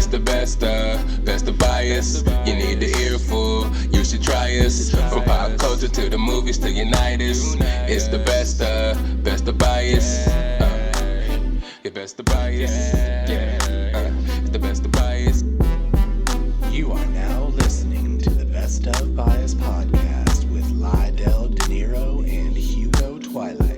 It's the best of bias. You need the earful, you should try us. From pop culture to the movies to Unitas. It's the best of bias. Your best of bias. Yeah, it's the best of bias. You are now listening to the Best of Bias podcast with Lydell and Hugo Twilight.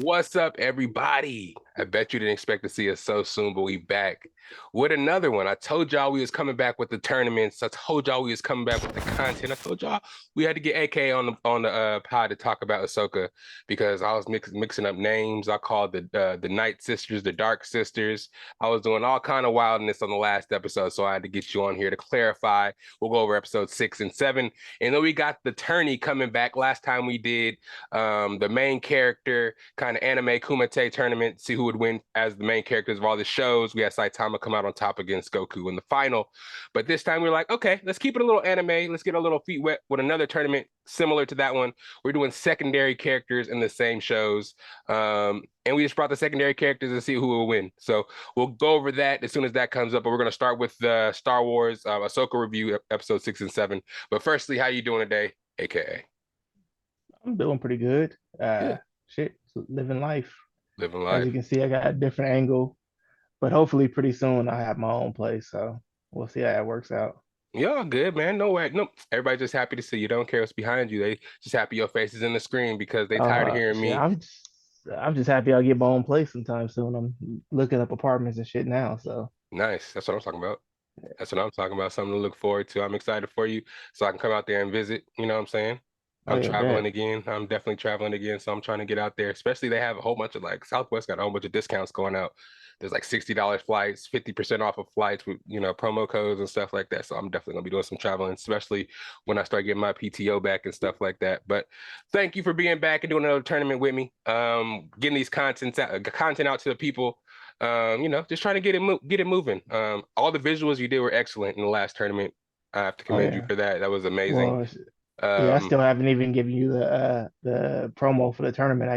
What's up, everybody? I bet you didn't expect to see us so soon, but we back with another one. I told y'all we was coming back with the tournaments. I told y'all we was coming back with the content. I told y'all we had to get AKA on the pod to talk about Ashoka because I was mixing up names. I called the Night Sisters the Dark Sisters. I was doing all kind of wildness on the last episode, so I had to get you on here to clarify. We'll go over episode 6 and 7, and then we got the tourney coming back. Last time we did the main character kind of Anime Kumite tournament, see who would win as the main characters of all the shows. We had Saitama come out on top against Goku in the final. But this time we were like, okay, let's keep it a little anime. Let's get a little feet wet with another tournament similar to that one. We're doing secondary characters in the same shows. And we just brought the secondary characters and see who will win. So we'll go over that as soon as that comes up. But we're going to start with the Star Wars Ahsoka review, episode 6 and 7. But firstly, how you doing today, AKA? I'm doing pretty good. Living life. Living life. As you can see, I got a different angle, but hopefully pretty soon I'll have my own place. So we'll see how that works out. Y'all good, man. No way. No, everybody's just happy to see you. Don't care what's behind you. They just happy your face is in the screen because they tired of hearing me. I'm just happy I'll get my own place sometime soon. I'm looking up apartments and shit now. So nice. That's what I'm talking about. That's what I'm talking about. Something to look forward to. I'm excited for you so I can come out there and visit. You know what I'm saying? I'm traveling again. I'm definitely traveling again. So I'm trying to get out there. Especially they have a whole bunch of Southwest got a whole bunch of discounts going out. There's like $60 flights, 50% off of flights with, promo codes and stuff like that. So I'm definitely gonna be doing some traveling, especially when I start getting my PTO back and stuff like that. But thank you for being back and doing another tournament with me. Getting these content out to the people. Just trying to get it moving. All the visuals you did were excellent in the last tournament. I have to commend you for that. That was amazing. Well, I still haven't even given you the promo for the tournament.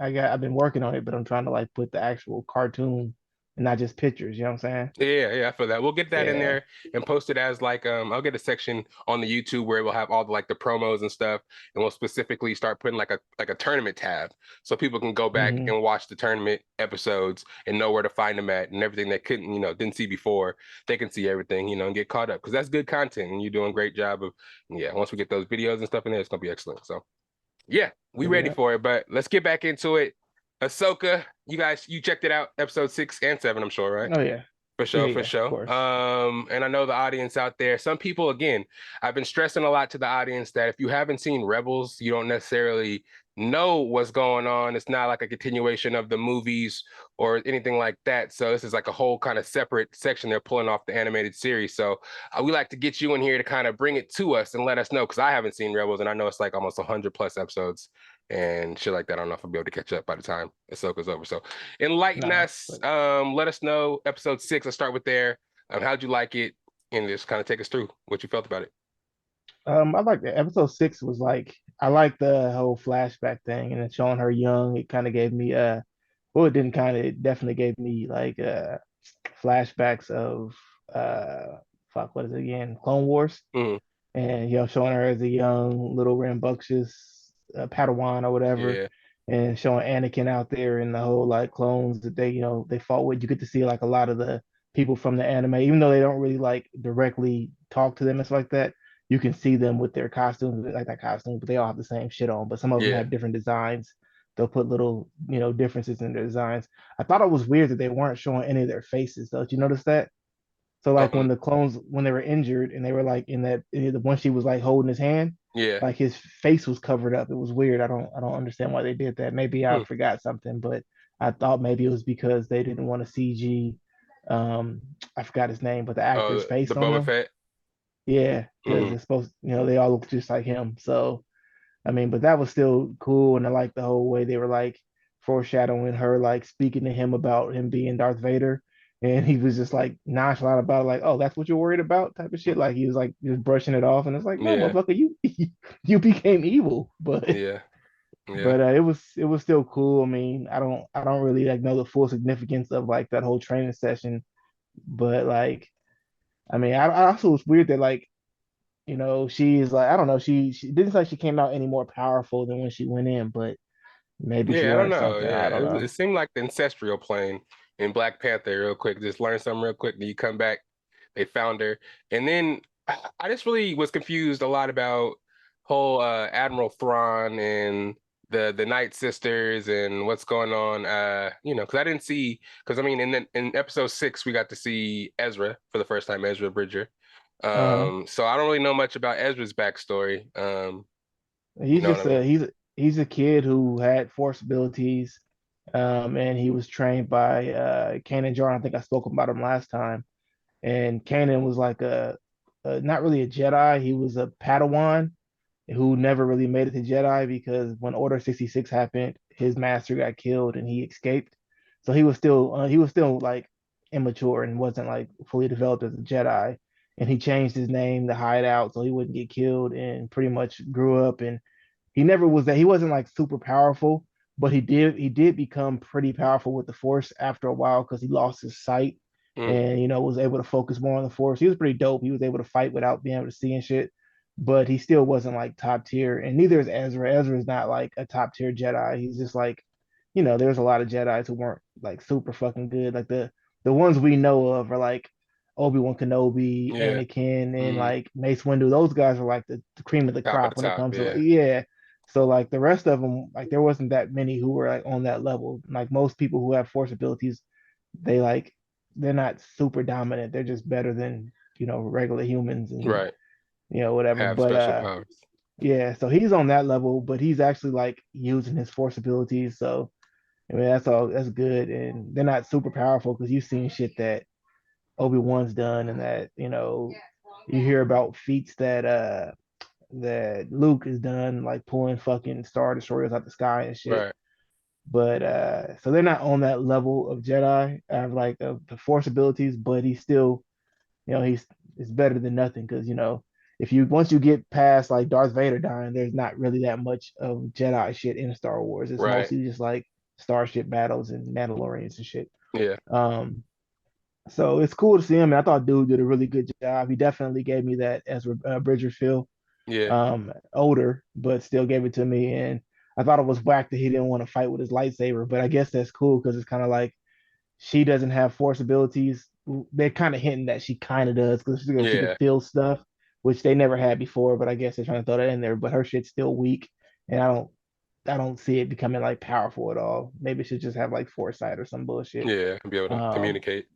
I've been working on it, but I'm trying to put the actual cartoon and not just pictures. You know what I'm saying? Yeah, I feel that. We'll get that in there and post it as I'll get a section on the YouTube where we'll have all the promos and stuff, and we'll specifically start putting like a tournament tab so people can go back and watch the tournament episodes and know where to find them at and everything they didn't see before. They can see everything, and get caught up because that's good content and you're doing a great job of once we get those videos and stuff in there, it's gonna be excellent. So we ready for it, but let's get back into it. Ahsoka, you checked it out, episode 6 and 7, I'm sure, right? Oh yeah. For sure. And I know the audience out there, some people, again, I've been stressing a lot to the audience that if you haven't seen Rebels, you don't necessarily know what's going on. It's not like a continuation of the movies or anything like that. So this is like a whole kind of separate section they're pulling off the animated series. So we like to get you in here to kind of bring it to us and let us know, because I haven't seen Rebels and I know it's like almost 100 plus episodes and shit like that. I don't know if I'll be able to catch up by the time Ahsoka's over. So enlighten us. Let us know episode 6. Let's start with there. How'd you like it? And just kind of take us through what you felt about it. I like the episode 6 was I like the whole flashback thing and then showing her young. It kind of gave me it definitely gave me flashbacks of what is it again? Clone Wars. And showing her as a young little rambunctious Padawan or whatever, and showing Anakin out there and the whole clones that they fought with. You get to see a lot of the people from the anime, even though they don't really directly talk to them and stuff like that. You can see them with their costumes, but they all have the same shit on. But some of them have different designs. They'll put little differences in their designs. I thought it was weird that they weren't showing any of their faces though. Did you notice that? So when the clones, when they were injured and they were in the one she was holding his hand, his face was covered up. It was weird. I don't understand why they did that. Maybe I forgot something, but I thought maybe it was because they didn't want to CG. I forgot his name, but the actor's face the on Boba him. Fett. Yeah, because it's supposed, they all look just like him. So, but that was still cool, and I like the whole way they were foreshadowing her, speaking to him about him being Darth Vader. And he was just like nonchalant about it, like, "Oh, that's what you're worried about," type of shit. Like he was like just brushing it off, and it's like, "No, Yeah, motherfucker, you you became evil." yeah, yeah, But it was still cool. I mean, I don't really like know the full significance of like that whole training session, but like, I mean, I also was weird that like, she's like, I don't know, she didn't say she came out any more powerful than when she went in, but maybe she yeah. I don't learned know. something. I Yeah, don't it know. seemed like the ancestral plane in Black Panther. Real quick, just learn something real quick, then you come back. They found her, and then I just really was confused a lot about whole Admiral Thrawn and the Night Sisters and what's going on. Because I didn't see because I mean in episode 6 we got to see Ezra for the first time, Ezra Bridger. Uh-huh. So I don't really know much about Ezra's backstory. You He's know what just I mean? he's a kid who had force abilities, and he was trained by Kanan Jarrus. I think I spoke about him last time. And Kanan was like a not really a Jedi. He was a Padawan who never really made it to Jedi because when Order 66 happened, his master got killed and he escaped. So he was still like immature and wasn't like fully developed as a Jedi. And he changed his name to hide out so he wouldn't get killed and pretty much grew up and he never was that he wasn't like super powerful, but he did become pretty powerful with the Force after a while because he lost his sight Mm, and was able to focus more on the Force. He was pretty dope. He was able to fight without being able to see and shit, but he still wasn't like top tier. And neither is Ezra. Ezra is not like a top tier Jedi. He's just like, there's a lot of Jedi's who weren't like super fucking good. Like the ones we know of are like Obi-Wan Kenobi, yeah. Anakin, and Mm, like Mace Windu. Those guys are like the cream of the top of the crop when it top. comes to like, Yeah. yeah. So like the rest of them, like there wasn't that many who were like on that level. Like most people who have force abilities, they like they're not super dominant. They're just better than regular humans and Right. whatever. Have But special powers. yeah, so he's on that level, but he's actually like using his force abilities. So I mean that's good. And they're not super powerful because you've seen shit that Obi-Wan's done and that, you hear about feats that Luke has done, like pulling fucking Star Destroyers out the sky and shit. Right. But so they're not on that level of Jedi, like of the Force abilities, but he's still, he's it's better than nothing because if you once you get past like Darth Vader dying, there's not really that much of Jedi shit in Star Wars. It's Right. mostly just like starship battles and Mandalorians and shit. Yeah. Um, so it's cool to see him. And I thought dude did a really good job. He definitely gave me that Ezra Bridger feel. Yeah. Older, but still gave it to me. And I thought it was whack that he didn't want to fight with his lightsaber, but I guess that's cool because it's kind of like she doesn't have force abilities. They're kind of hinting that she kind of does because she can Yeah. feel stuff, which they never had before. But I guess they're trying to throw that in there. But her shit's still weak, and I don't see it becoming like powerful at all. Maybe she just have like foresight or some bullshit. Yeah. Be able to Um, communicate.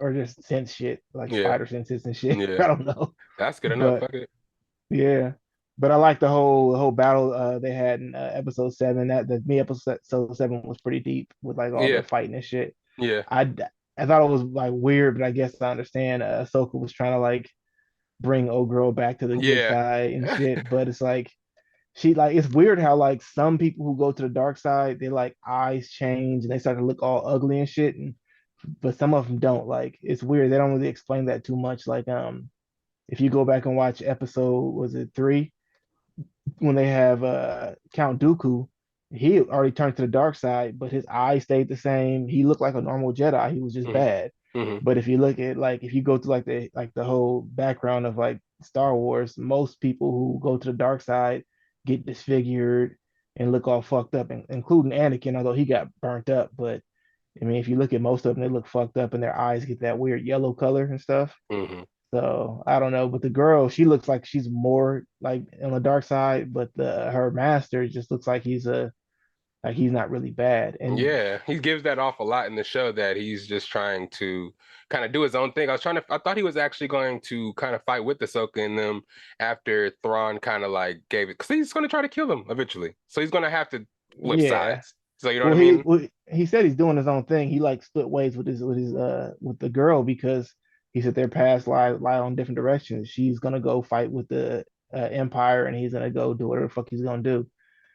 or just sense shit like Yeah. spider senses and shit. Yeah. I don't know, That's good enough. but Fuck it. yeah. But I like the whole battle they had in episode 7. That the me episode 7 was pretty deep with like all the Yeah. fighting and shit. Yeah. I I thought it was like weird, but I guess I understand. Ahsoka was trying to like bring old girl back to the good Yeah. side and shit, but it's like she like it's weird how like some people who go to the dark side, they like eyes change and they start to look all ugly and shit, and but some of them don't. Like it's weird. They don't really explain that too much. Like if you go back and watch episode was it 3 when they have Count Dooku, he already turned to the dark side, but his eyes stayed the same. He looked like a normal Jedi. He was just Hmm. bad. Hmm. But if you look at like if you go to like the whole background of like Star Wars, most people who go to the dark side get disfigured and look all fucked up, including Anakin, although he got burnt up. But I mean, if you look at most of them, they look fucked up and their eyes get that weird yellow color and stuff. Hmm. So I don't know, but the girl, she looks like she's more like on the dark side, but the her master just looks like he's not really bad. And Yeah. He gives that off a lot in the show that he's just trying to kind of do his own thing. I thought he was actually going to kind of fight with the Ahsoka and them after Thrawn kind of like gave it, because he's going to try to kill them eventually. So he's going to have to flip yeah, sides. So you know what well I he mean? well, he said he's doing his own thing. He like split ways with the girl because he said their paths lie on different directions. She's gonna go fight with the Empire, and he's gonna go do whatever the fuck he's gonna do.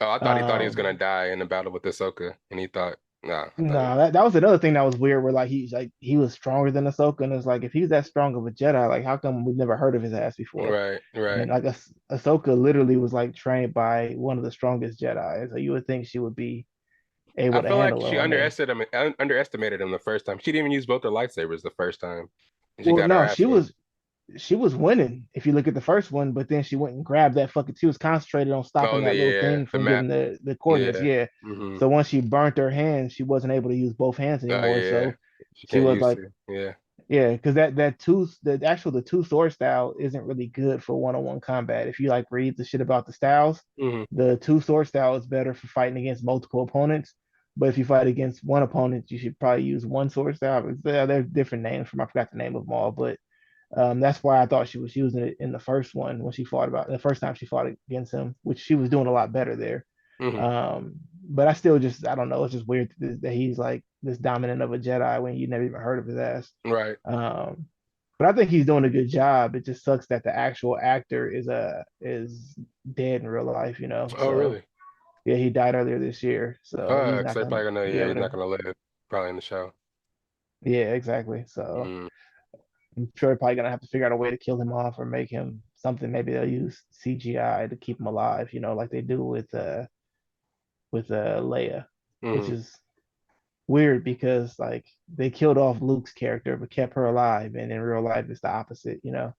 Oh, I thought he was Um, gonna die in the battle with Ahsoka, and he thought. Nah, I thought he No, was. that was another thing that was weird. Where like he was stronger than Ahsoka, and it's like if he's that strong of a Jedi, like how come we've never heard of his ass before? Right, right. And like Ahsoka literally was like trained by one of the strongest Jedi, so you would think she would be I able to feel like handle she him. I mean, underestimated him the first time. She didn't even use both her lightsabers the first time, and she well, got her no, ass whooped. she was winning if you look at the first one, but then she went and grabbed that fucking. She was concentrated on Oh, stopping that little yeah, thing the from map. giving the coordinates. Yeah. Yeah. Hmm. So once she burnt her hands, she wasn't able to use both hands Oh, anymore. yeah. So She she can't was use like, it. Yeah. yeah, because the two sword style isn't really good for one-on-one combat. If you like read the shit about the styles, Hmm. the two sword style is better for fighting against multiple opponents. But if you fight against one opponent, you should probably use one sword style. There's different names from I forgot the name of them all, but that's why I thought she was using it in the first one when she fought about the first time she fought against him, which she was doing a lot better there. Hmm. But I still just I don't know. It's just weird that he's like this dominant of a Jedi when you never even heard of his ass. Right. Um, but I think he's doing a good job. It just sucks that the actual actor is dead in real life, you know. Oh, So really? yeah, he died earlier this year, so he's Because not they gonna probably gonna, be yeah, able he's to. not gonna live probably in the show. Yeah, exactly. So Mm. I'm sure they're probably gonna have to figure out a way to kill him off or make him something. Maybe they'll use CGI to keep him alive, you know, like they do with Leia, which Hmm. is weird because like they killed off Luke's character but kept her alive, and in real life it's the opposite, you know.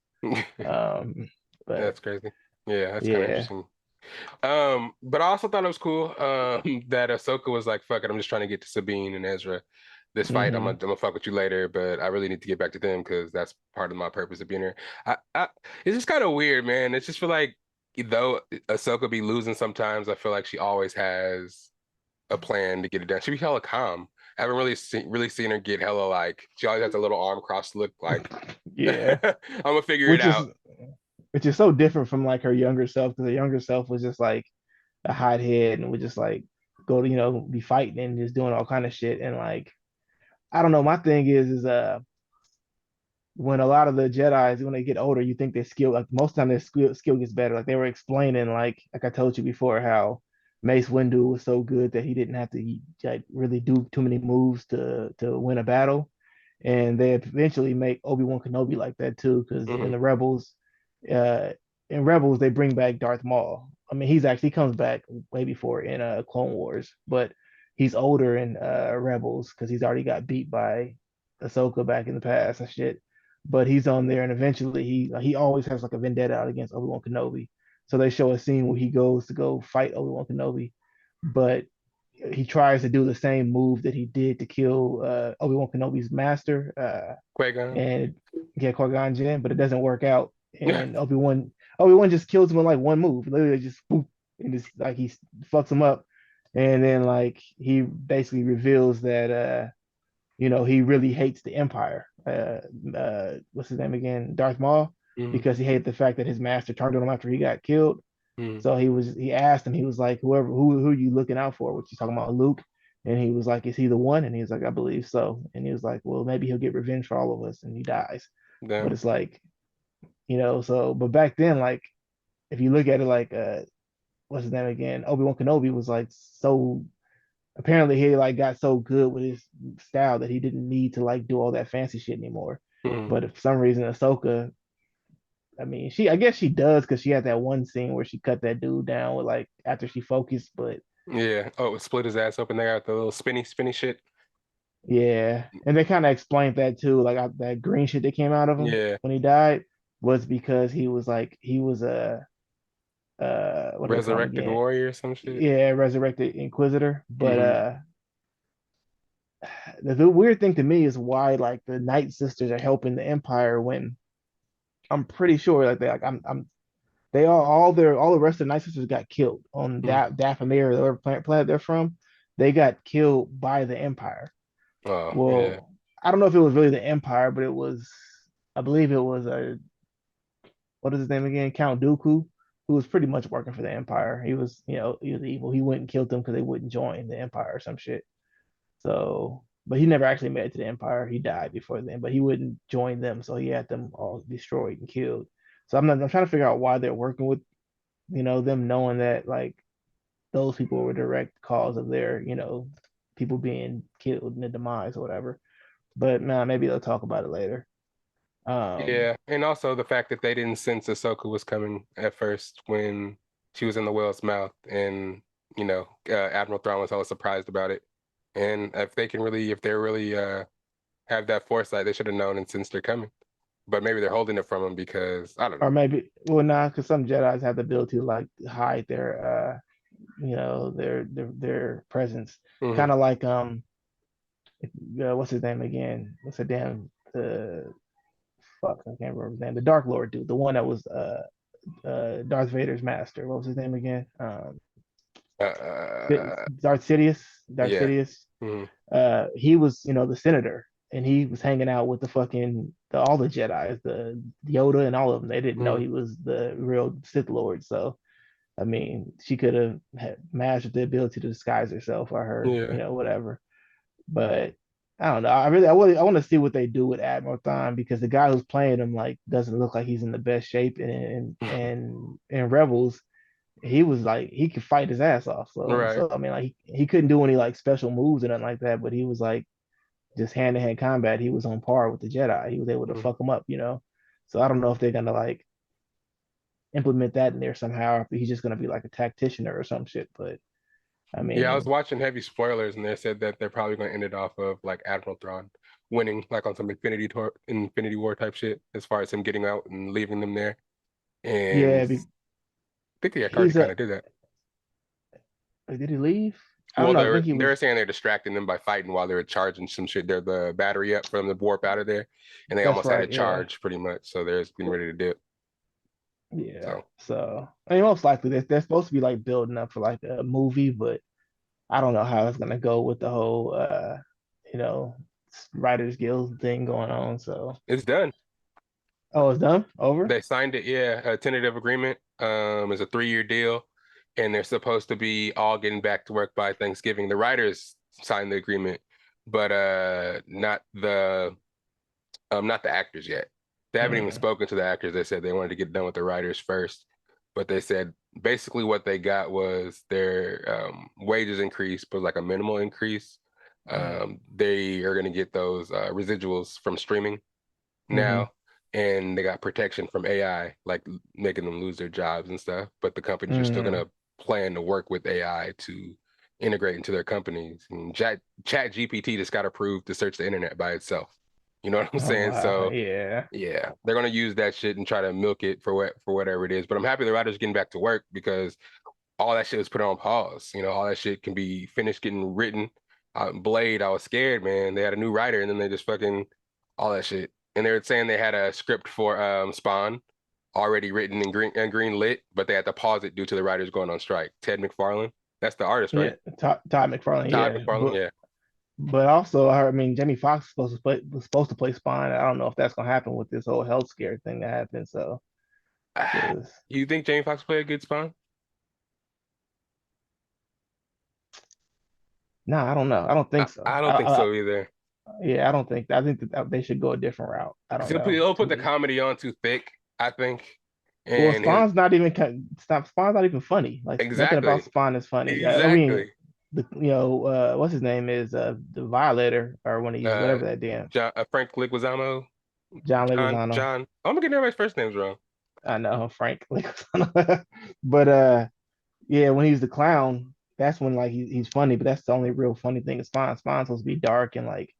Um, but That's crazy. Yeah, that's kind of yeah. interesting. But I also thought it was cool that Ahsoka was like, "Fuck it, I'm just trying to get to Sabine and Ezra. This fight, I'm Hmm. gonna fuck with you later, but I really need to get back to them because that's part of my purpose of being here." I it's just kind of weird, man. It's just feel like though Ahsoka be losing sometimes, I feel like she always has a plan to get it done. She be hella calm. I haven't really seen her get hella like. She always has a little arm crossed look like Yeah. I'm gonna figure it Which out. is which is so different from like her younger self, because her younger self was just like a hothead and would just like go to, be fighting and just doing all kind of shit. And like I don't know, my thing is when a lot of the Jedi's when they get older, you think their skill like most of the time their skill gets better. Like they were explaining, like I told you before, how Mace Windu was so good that he didn't have to like really do too many moves to win a battle. And they eventually make Obi-Wan Kenobi like that too, because Hmm. uh, in Rebels they bring back Darth Maul. I mean, he's actually comes back way before in Clone Wars, but he's older in Rebels because he's already got beat by Ahsoka back in the past and shit. But he's on there, and eventually he always has like a vendetta out against Obi-Wan Kenobi. So they show a scene where he goes to go fight Obi-Wan Kenobi, but he tries to do the same move that he did to kill Obi-Wan Kenobi's master, Qui-Gon. and get Qui-Gon Jinn, but it doesn't work out. And Obi-Wan just kills him in like one move, literally just boop, and just like he fucks him up. And then like he basically reveals that he really hates the Empire. What's his name again? Darth Maul, Hmm. because he hated the fact that his master turned on him after he got killed. Hmm. So he asked him, he was like, who are you looking out for? What you talking about, Luke? And he was like, is he the one? And he was like, I believe so. And he was like, well, maybe he'll get revenge for all of us, and he dies. But Damn. it's like, so but back then, like if you look at it like what's his name again? Obi-Wan Kenobi was like so apparently he like got so good with his style that he didn't need to like do all that fancy shit anymore. Hmm. But for some reason Ahsoka, I mean, I guess she does because she had that one scene where she cut that dude down with like after she focused. But Yeah. Oh, split his ass open there with the little spinny shit. yeah, and they kind of explained that too, like that green shit that came out of him Yeah. when he died was because he was a what do they call him Resurrected again? warrior or some shit. Yeah, resurrected Inquisitor. But Hmm. the weird thing to me is why like the Night Sisters are helping the Empire when I'm pretty sure like I'm they all the rest of the Night Sisters got killed on Hmm. Dathomir or whatever planet they're from. They got killed by the Empire. Oh, yeah. Well, I don't know if it was really the Empire, but I believe it was a what is his name again? Count Dooku, who was pretty much working for the Empire. He was evil. He went and killed them because they wouldn't join the Empire or some shit. So, but he never actually made it to the Empire. He died before then, but he wouldn't join them, so he had them all destroyed and killed. So I'm trying to figure out why they're working with them knowing that like those people were direct cause of their people being killed in the demise or whatever. But man, maybe they'll talk about it later. Um, Yeah, and also the fact that they didn't sense Ahsoka was coming at first when she was in the whale's mouth, and Admiral Thrawn was hella surprised about it. And if they really have that foresight, they should have known and sensed they're coming. But maybe they're holding it from them because I don't or know. maybe well, nah, because some Jedi's have the ability to like hide their their presence, Hmm. kind of like what's his name again? What's the damn fuck? I can't remember his name. The Dark Lord dude, the one that was Darth Vader's master. What was his name again? Uh, Darth Sidious. Darth yeah. Sidious. Hmm. He was, the senator, and he was hanging out with all the Jedi's, the Yoda and all of them. They didn't know Hmm. he was the real Sith Lord. So, I mean, she could have mastered the ability to disguise herself or her, Yeah. whatever. But I don't know. I want to see what they do with Admiral Thrawn because the guy who's playing him like doesn't look like he's in the best shape. And in Rebels, he was like he could fight his ass off. So Right. I mean like he couldn't do any like special moves or nothing like that, but he was like just hand to hand combat. He was on par with the Jedi. He was able to Mhm. fuck them up. So I don't know if they're gonna like implement that in there somehow, or if he's just gonna be like a tactician or some shit. But I Yeah, I was mean, watching heavy spoilers, and they said that they're probably going to end it off of like Admiral Thrawn winning, like on some Infinity War type shit, as far as him getting out and leaving them there. And yeah, I think they already he's kind a. of did that. Did he leave? I don't Well, know. I think he they were was. saying they're distracting them by fighting while they were charging some shit. They're the battery up for them to warp out of there, and they That's almost had right. it Yeah. charged pretty much, so they're just getting ready to dip. Yeah. So So I mean, most likely they're supposed to be like building up for like a movie, but I don't know how it's gonna go with the whole you know, Writers Guild thing going on. So it's done. oh, it's done? Over? They signed it, yeah, a tentative agreement. It's a 3-year deal, and they're supposed to be all getting back to work by Thanksgiving. The writers signed the agreement, but not the actors yet. They haven't even Mm, spoken to the actors. They said they wanted to get done with the writers first, but they said basically what they got was their wages increase, but like a minimal increase. mm, They are going to get those residuals from streaming mm-hmm, now, and they got protection from AI, like making them lose their jobs and stuff. But the companies are still mm. gonna plan to work with AI to integrate into their companies. And Chat GPT just got approved to search the internet by itself. You know what I'm Oh saying? wow, So yeah. yeah, they're gonna use that shit and try to milk it for whatever it is. But I'm happy the writers are getting back to work because all that shit was put on pause. All that shit can be finished getting written. Blade, I was scared, man. They had a new writer, and then they just fucking all that shit. And they were saying they had a script for Spawn already written and green lit, but they had to pause it due to the writers going on strike. Ted McFarlane, that's the artist, right? Yeah, Todd McFarlane, Todd yeah. McFarlane, yeah. But also I mean Jamie Foxx was supposed to play Spawn. I don't know if that's gonna happen with this whole health scare thing that happened. So because You think Jamie Foxx played a good Spawn? no, I don't know. I don't think so. I don't think so either. Yeah, I don't think I think that they should go a different route. I Because don't know. he'll To put the me, comedy on too thick, I think. well, And his Spawn's not even funny. Like nothing about exactly, Spawn is funny. I mean, exactly. what's his name is the Violator or when he's Uh, whatever that damn Frank Leguizamo, John Leguizamo. John. I'm getting everybody's first names wrong. I know Frank Leguizamo, but yeah, when he's the clown, that's when like he's funny. But that's the only real funny thing is Spawn. Spawn's supposed to be dark and like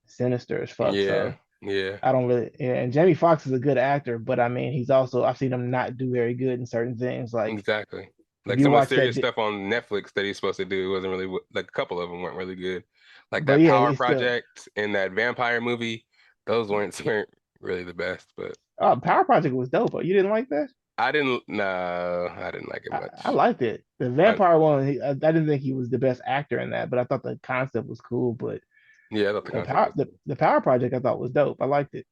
sinister as fuck. Yeah, So. yeah, I don't really, yeah, and Jamie Foxx is a good actor, but I mean, I've seen him not do very good in certain things. Like exactly. if Like you some of the watch serious that, stuff on Netflix that he's supposed to do wasn't really like a couple of them weren't really good. Like but that yeah, Power it's still, Project and that vampire movie, those weren't really the best. But Power Project was dope. But you didn't like that? I didn't like it I much. liked it. The I, vampire one, I didn't think he was the best actor in that, but I thought the concept was cool. But yeah, I thought the the concept power, was the, cool. the Power Project, I thought was dope. I liked it.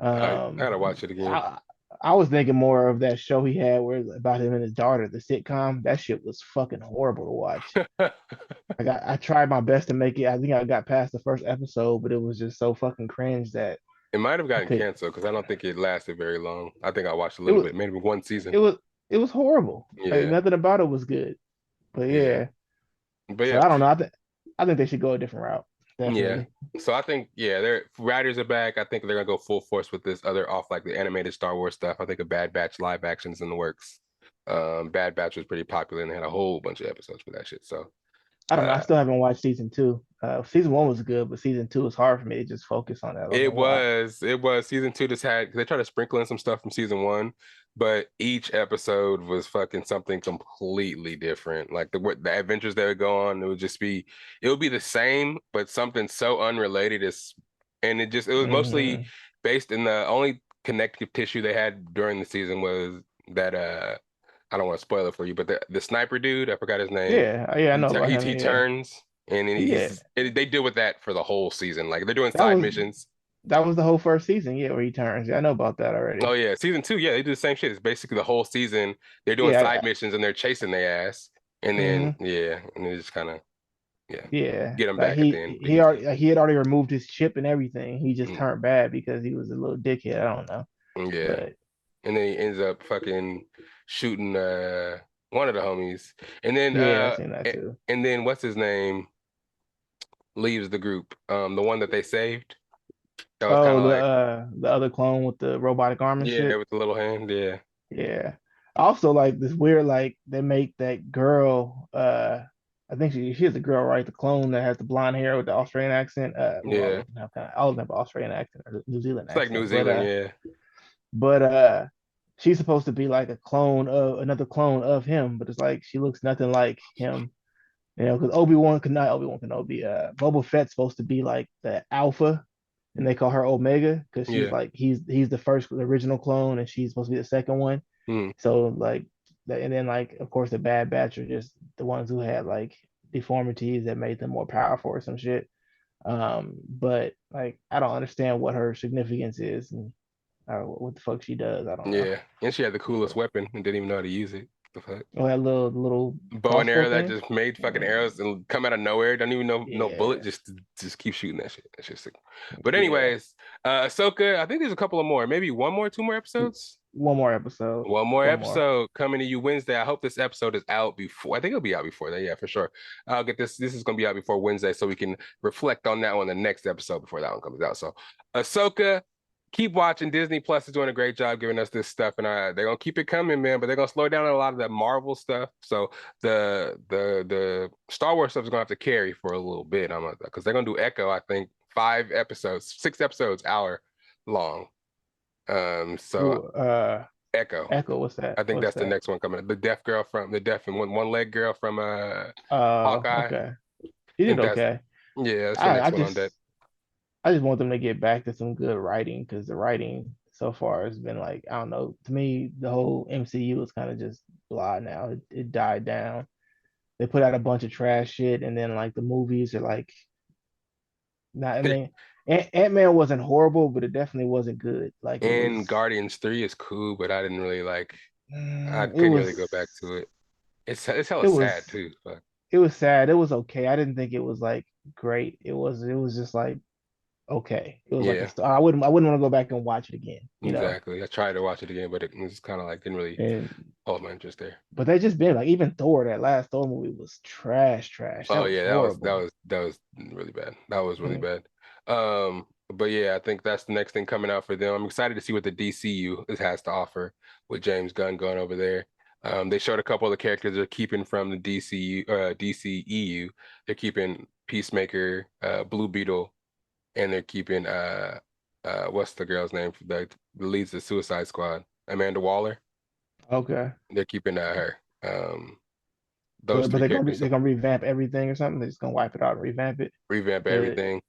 I gotta watch it again. I I was thinking more of that show he had where about him and his daughter, the sitcom. That shit was fucking horrible to watch. I tried my best to make it. I think I got past the first episode, but it was just so fucking cringe that It might have I gotten could. canceled because I don't think it lasted very long. I think I watched a It little was bit, maybe one season. it was it was horrible. Like Yeah, nothing about it was good. But yeah. yeah. But So yeah, I don't know. I think they should go a different route. Yeah. Definitely. So I think their writers are back. I think they're gonna go full force with this other off like the animated Star Wars stuff. I think a Bad Batch live action's in the works. Bad Batch was pretty popular and they had a whole bunch of episodes for that shit. So I don't know. I uh still haven't watched season two. Season one was good, but season two is hard for me to just focus on that. I don't know why. it was season two just had they tried to sprinkle in some stuff from season one, but each episode was fucking something completely different. Like the adventures they would go on, it would be the same, but something so unrelated is and it was mostly Hmm. based in the only connective tissue they had during the season was that I don't want to spoil it for you, but the sniper dude, I forgot his name. Yeah, yeah, I know about him. He Yeah, turns and then yeah. they deal with that for the whole season. Like they're doing That side was missions. that was the whole first season. Yeah, where he turns. Yeah, I know about that Oh already. yeah, season two. Yeah, they do the same shit. It's basically the whole season. They're doing side Yeah. missions and they're chasing their ass, and then Hmm. and they just kind of yeah Yeah, get them like back at the end. But he turns. he had already removed his chip and everything. He just Mm, turned bad because he was a little dickhead. I don't know, yeah, but and then he ends up fucking shooting one of the homies, and then yeah, I seen that too. what's his name leaves the group. The one that they saved. That was kind Oh, of like the other clone with the robotic arm and yeah shit. with the little hand. Yeah, Yeah. Also, like this weird, like they make that girl. I think she's the girl, right? The clone that has the blonde hair with the Australian accent. Well, yeah. all of them have Australian accent or New Zealand It's like New accent, Zealand. Yeah, but she's supposed to be like a clone of another clone of him, but it's like she looks nothing like him. You know, because Obi-Wan Kenobi, Boba Fett's supposed to be like the alpha, and they call her Omega because she's yeah. like he's the original clone, and she's supposed to be the second one. Mm, So like, and then like of course the Bad Batch are just the ones who had like deformities that made them more powerful or some shit. But like I don't understand what her significance is and what the fuck she does. I don't know. yeah, and she had the coolest weapon and didn't even know how to use it. The fuck? Oh, that little Bow and crossbow arrow that thing. just made fucking Mm, arrows and come out of nowhere. Don't even know no bullet. yeah, Just keep shooting that shit. That's just sick. But yeah. anyways, Ahsoka. I think there's a couple of more. Maybe one more, two more episodes. One more episode. One more One more. episode coming to you Wednesday. I hope this episode is out before. I think it'll be out before that. Yeah, for sure. I'll get this. This is gonna be out before Wednesday, so we can reflect on that one the next episode before that one comes out. So, Ahsoka, keep watching. Disney Plus is doing a great job giving us this stuff, and they're gonna keep it coming, man. But they're gonna slow down a lot of that Marvel stuff. So the Star Wars stuff is gonna have to carry for a little bit. Because they're gonna do Echo. I think 5 episodes, 6 episodes, hour long. So Ooh, Echo. Echo. What's that? I think What's that's the that? next one coming. The deaf girl from the deaf and one leg girl from Hawkeye. I Okay. He did think that's okay. yeah, that's the I next one on that. I just want them to get back to some good writing because the writing so far has been like I don't know. To me, the whole MCU is kind of just blah now. It died down. They put out a bunch of trash shit, and then like the movies are like not. I mean, Ant-Man wasn't horrible, but it definitely wasn't good. Like it And was. Guardians 3 is cool, but I didn't really like I It couldn't really was. go back to it. It's hella It was. sad too. But It was sad. It was okay. I didn't think it was like great. It was just like okay. It was like yeah, I wouldn't want to go back and watch it again, you know. exactly. I tried to watch it again, but it was kind of like didn't really And hold my interest there. but they just been like even Thor, that last Thor movie was trash. That Oh was yeah, horrible. that was really bad. That was really Mm. bad. But yeah, I think that's the next thing coming out for them. I'm excited to see what the DCU has to offer with James Gunn going over there. They showed a couple of the characters they're keeping from the DCEU. They're keeping Peacemaker, Blue Beetle, and they're keeping what's the girl's name that leads the Suicide Squad? Amanda Waller. Okay. They're keeping her. Those But three characters. they're gonna revamp everything or something. They're just gonna wipe it out and revamp it. Revamp The everything.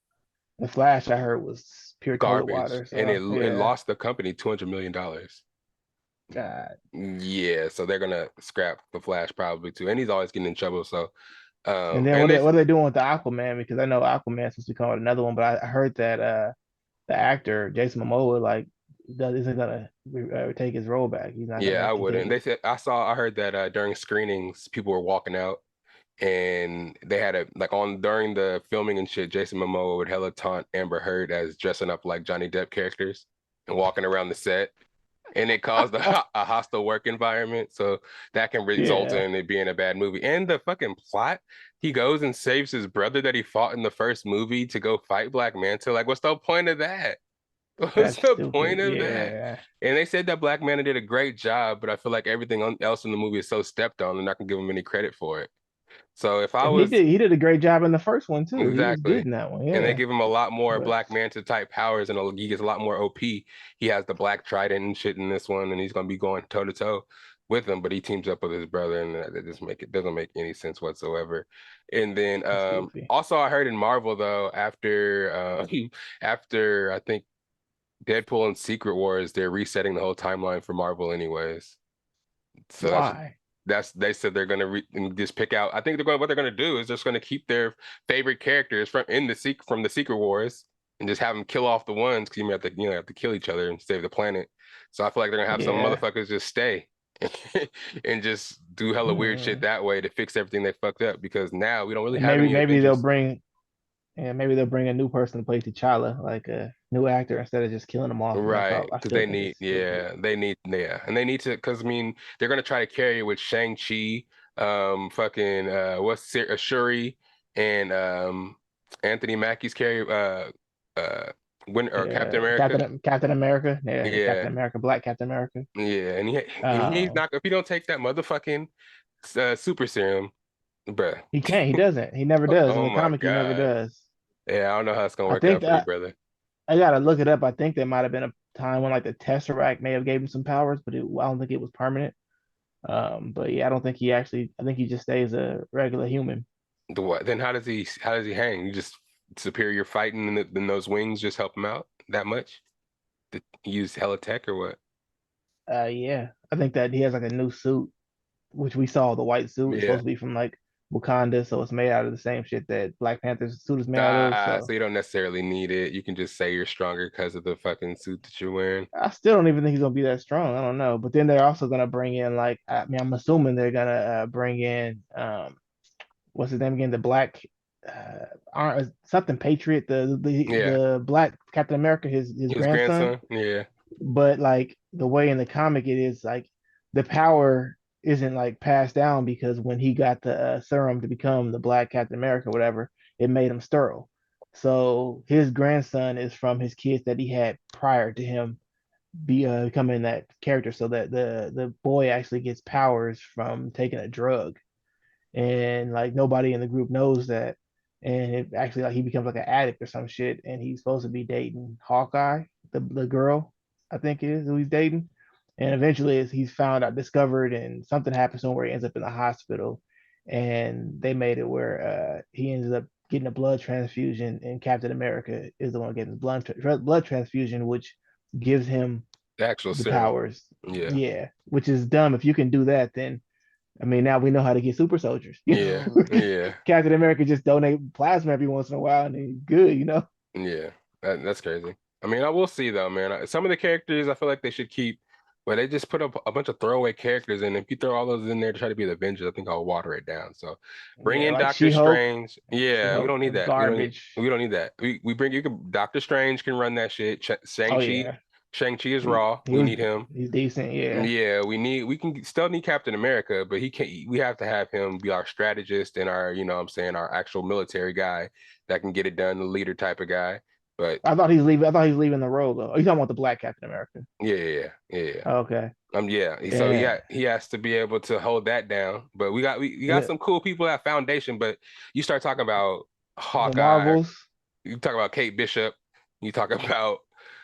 the Flash I heard was pure toilet Garbage, water. and So it yeah. lost the company $200 million. God. Yeah, so they're gonna scrap the Flash probably too, and he's always getting in trouble. So, And then and they what are they doing with the Aquaman? Because I know Aquaman's supposed to come out another one, but I heard that the actor Jason Momoa isn't gonna take his role back. He's not yeah, gonna I wouldn't. continue. They said I heard that during screenings, people were walking out, and they had a like on during the filming and shit. Jason Momoa would hella taunt Amber Heard as dressing up like Johnny Depp characters and walking around the set. and it caused a hostile work environment. So that can result Yeah, in it being a bad movie. And the fucking plot, he goes and saves his brother that he fought in the first movie to go fight Black Manta. Like, what's the point of that? What's that's the point stupid. of that? Yeah. And they said that Black Manta did a great job, but I feel like everything else in the movie is so stepped on, they're not gonna give him any credit for it. So if I And he was did a great job in the first one too. He was good exactly, in that one. and they Yeah. give him a lot more But Black Manta type powers, and he gets a lot more OP. He has the Black Trident and shit in this one, and he's gonna be going toe to toe with him. But he teams up with his brother, and that just doesn't make any sense whatsoever. And then it's goofy. also I heard in Marvel though after I think Deadpool and Secret Wars, they're resetting the whole timeline for Marvel anyways. So Why? they said they're gonna just pick out. I think what they're gonna do is just gonna keep their favorite characters from the Secret Wars and just have them kill off the ones because you have to kill each other and save the planet. So I feel like they're gonna have some Yeah. motherfuckers just stay and just do hella weird shit Hmm. that way to fix everything they fucked up because now we don't really And have any maybe they'll Avengers. bring maybe they'll bring a new person to play T'Challa, like a new actor instead of just killing them off. Right, I because still think it's stupid. and they need to, because I mean, they're gonna try to carry it with Shang-Chi, fucking, Shuri, and Anthony Mackie's carry, when or Captain Yeah, America, Captain America. Yeah, Captain yeah, America, Black Captain America. yeah, and he's Um, not if you don't take that motherfucking super serum, bruh. he can't. He doesn't. He never does in Oh the my comic. He never God, does. yeah, I don't know how it's gonna I work think out for you, that brother. I gotta look it up. I think there might have been a time when like the Tesseract may have gave him some powers, but I don't think it was permanent. But yeah, I don't think he actually. I think he just stays a regular human. Then how does he hang? You just superior fighting and then those wings just help him out that much? Did he use hella tech or what? Yeah, I think that he has like a new suit, which we saw the white suit is Yeah. supposed to be from like Wakanda, so it's made out of the same shit that Black Panther's suit is made out of. So So you don't necessarily need it. You can just say you're stronger because of the fucking suit that you're wearing. I still don't even think he's gonna be that strong. I don't know. But then they're also gonna bring in like I mean I'm assuming they're gonna bring in what's his name again? The black something Patriot, Yeah. the black Captain America, his His grandson. grandson. Yeah. But like the way in the comic it is like the power isn't like passed down because when he got the serum to become the black Captain America, whatever, it made him sterile. So his grandson is from his kids that he had prior to him becoming that character. So that the boy actually gets powers from taking a drug and like nobody in the group knows that. And it actually like he becomes like an addict or some shit, and he's supposed to be dating Hawkeye, the girl, I think it is who he's dating. And eventually he's found out, discovered, and something happens to him where he ends up in the hospital. And they made it where he ends up getting a blood transfusion, and Captain America is the one getting the blood transfusion, which gives him The actual the serum. powers. Yeah. Yeah, which is dumb. If you can do that, then I mean, now we know how to get super soldiers. You Yeah. know, Yeah. Captain America just donate plasma every once in a while, and he's good. You know, Yeah, that's crazy. I mean, I will see though, man. Some of the characters I feel like they should keep, but they just put up a bunch of throwaway characters, and if you throw all those in there to try to be the Avengers, I think I'll water it down. So bring yeah, in like Doctor She-Hulk. Strange. Yeah, we She-Hulk don't need was that. garbage. We don't need that. We bring you can Doctor Strange can run that shit. Oh Shang-Chi, yeah, Shang-Chi is he raw. he We was need him. he's decent. Yeah, Yeah, we can still need Captain America, but he can't we have to have him be our strategist and our, you know what I'm saying, our actual military guy that can get it done, the leader type of guy. But I thought he's leaving. I thought he's leaving the role though. Are you talking about the Black Captain America? yeah. Okay, Yeah. So yeah. he has to be able to hold that down. But we And got some cool people at Foundation, but you start talking about the Hawkeye, Marvels, you talk about Kate Bishop, you talk about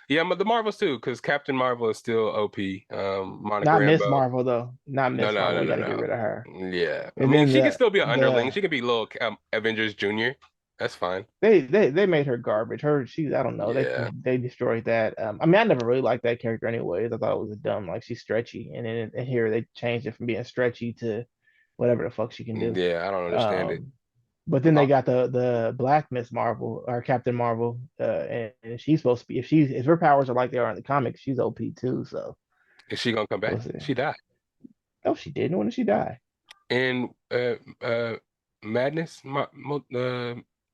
yeah, but the Marvels too, because Captain Marvel is still OP. Monica not Miss Rambeau. Marvel though. Not Miss Marvel. We got to get rid of her. Yeah. I And mean, then she can still be an underling. the She can be little Avengers Junior. That's fine. they made her garbage. I don't know. Yeah. They destroyed that. I mean, I never really liked that character anyways. I thought it was a dumb like she's stretchy, and then and here they changed it from being stretchy to whatever the fuck she can do. Yeah, I don't understand it. Um, but then they got the Black Miss Marvel or Captain Marvel, and she's supposed to be if her powers are like they are in the comics, she's OP too. So Is she gonna come back? we'll see. She died. No, she didn't. When did she die? And Madness,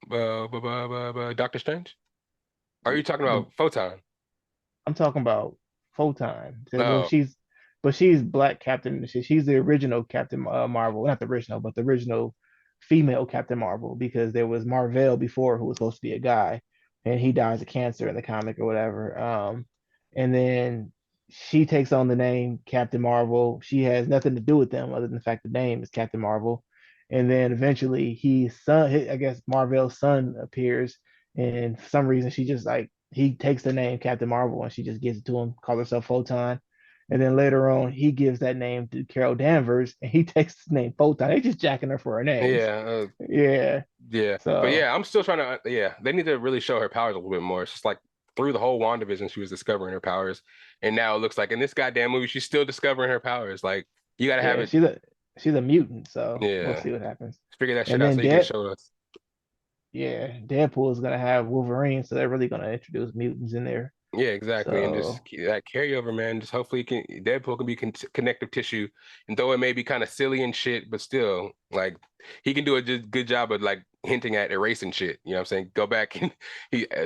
Doctor Strange? Are you talking The about Photon? I'm talking about Photon. Well, Oh, she's Black Captain. She's the original Captain Marvel, not the original, but the original female Captain Marvel, because there was Marvel before who was supposed to be a guy, and he dies of cancer in the comic or whatever. And then she takes on the name Captain Marvel. She has nothing to do with them other than the fact the name is Captain Marvel. And then eventually, I guess Marvel's son appears, and for some reason, she just like he takes the name Captain Marvel and she just gives it to him, calls herself Photon. And then later on, he gives that name to Carol Danvers, and he takes the name Photon. They just jacking her for her names. yeah, Yeah. yeah. But So yeah, I'm still trying to. Yeah, they need to really show her powers a little bit more. It's just like through the whole WandaVision, she was discovering her powers, and now it looks like in this goddamn movie, she's still discovering her powers. Like you gotta have yeah, it. she's a mutant. So we'll Yeah, see what happens. figure that shit And out then so you can show us. Yeah, Deadpool is gonna have Wolverine, so they're really gonna introduce mutants in there. Yeah, exactly. And just So that carryover, man. Just hopefully Deadpool can be connective tissue. And though it may be kind of silly and shit, but still, like, he can do a good job of, like, hinting at erasing shit. You know what I'm saying? Go back and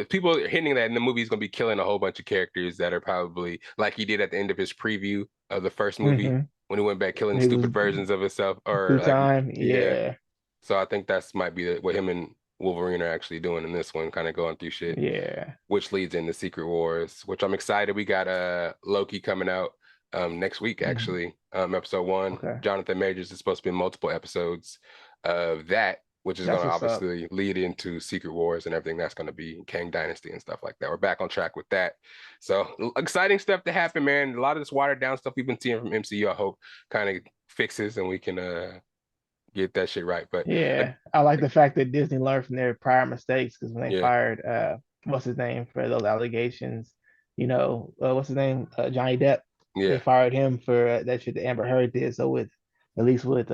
people are hinting that in the movie he's going to be killing a whole bunch of characters that are probably like he did at the end of his preview of the first movie hmm when he went back killing he was stupid versions of himself or through like, time. yeah. Yeah, So I think that's might be what him and Wolverine are actually doing in this one, kind of going through shit, yeah. which leads into Secret Wars, which I'm excited. We got Loki coming out next week, hmm actually. Episode 1. Okay, Jonathan Majors is supposed to be multiple episodes of that, which is going that's to what's up. obviously lead into Secret Wars and everything that's going to be Kang Dynasty and stuff like that. We're back on track with that. So exciting stuff to happen, man. A lot of this watered down stuff we've been seeing from MCU, I hope kind of fixes and we can get that shit right. But uh, Yeah, I like the fact that Disney learned from their prior mistakes, because when they yeah, fired what's his name for those allegations, what's his name, Johnny Depp, they yeah, fired him for that shit that Amber Heard did. So with at least with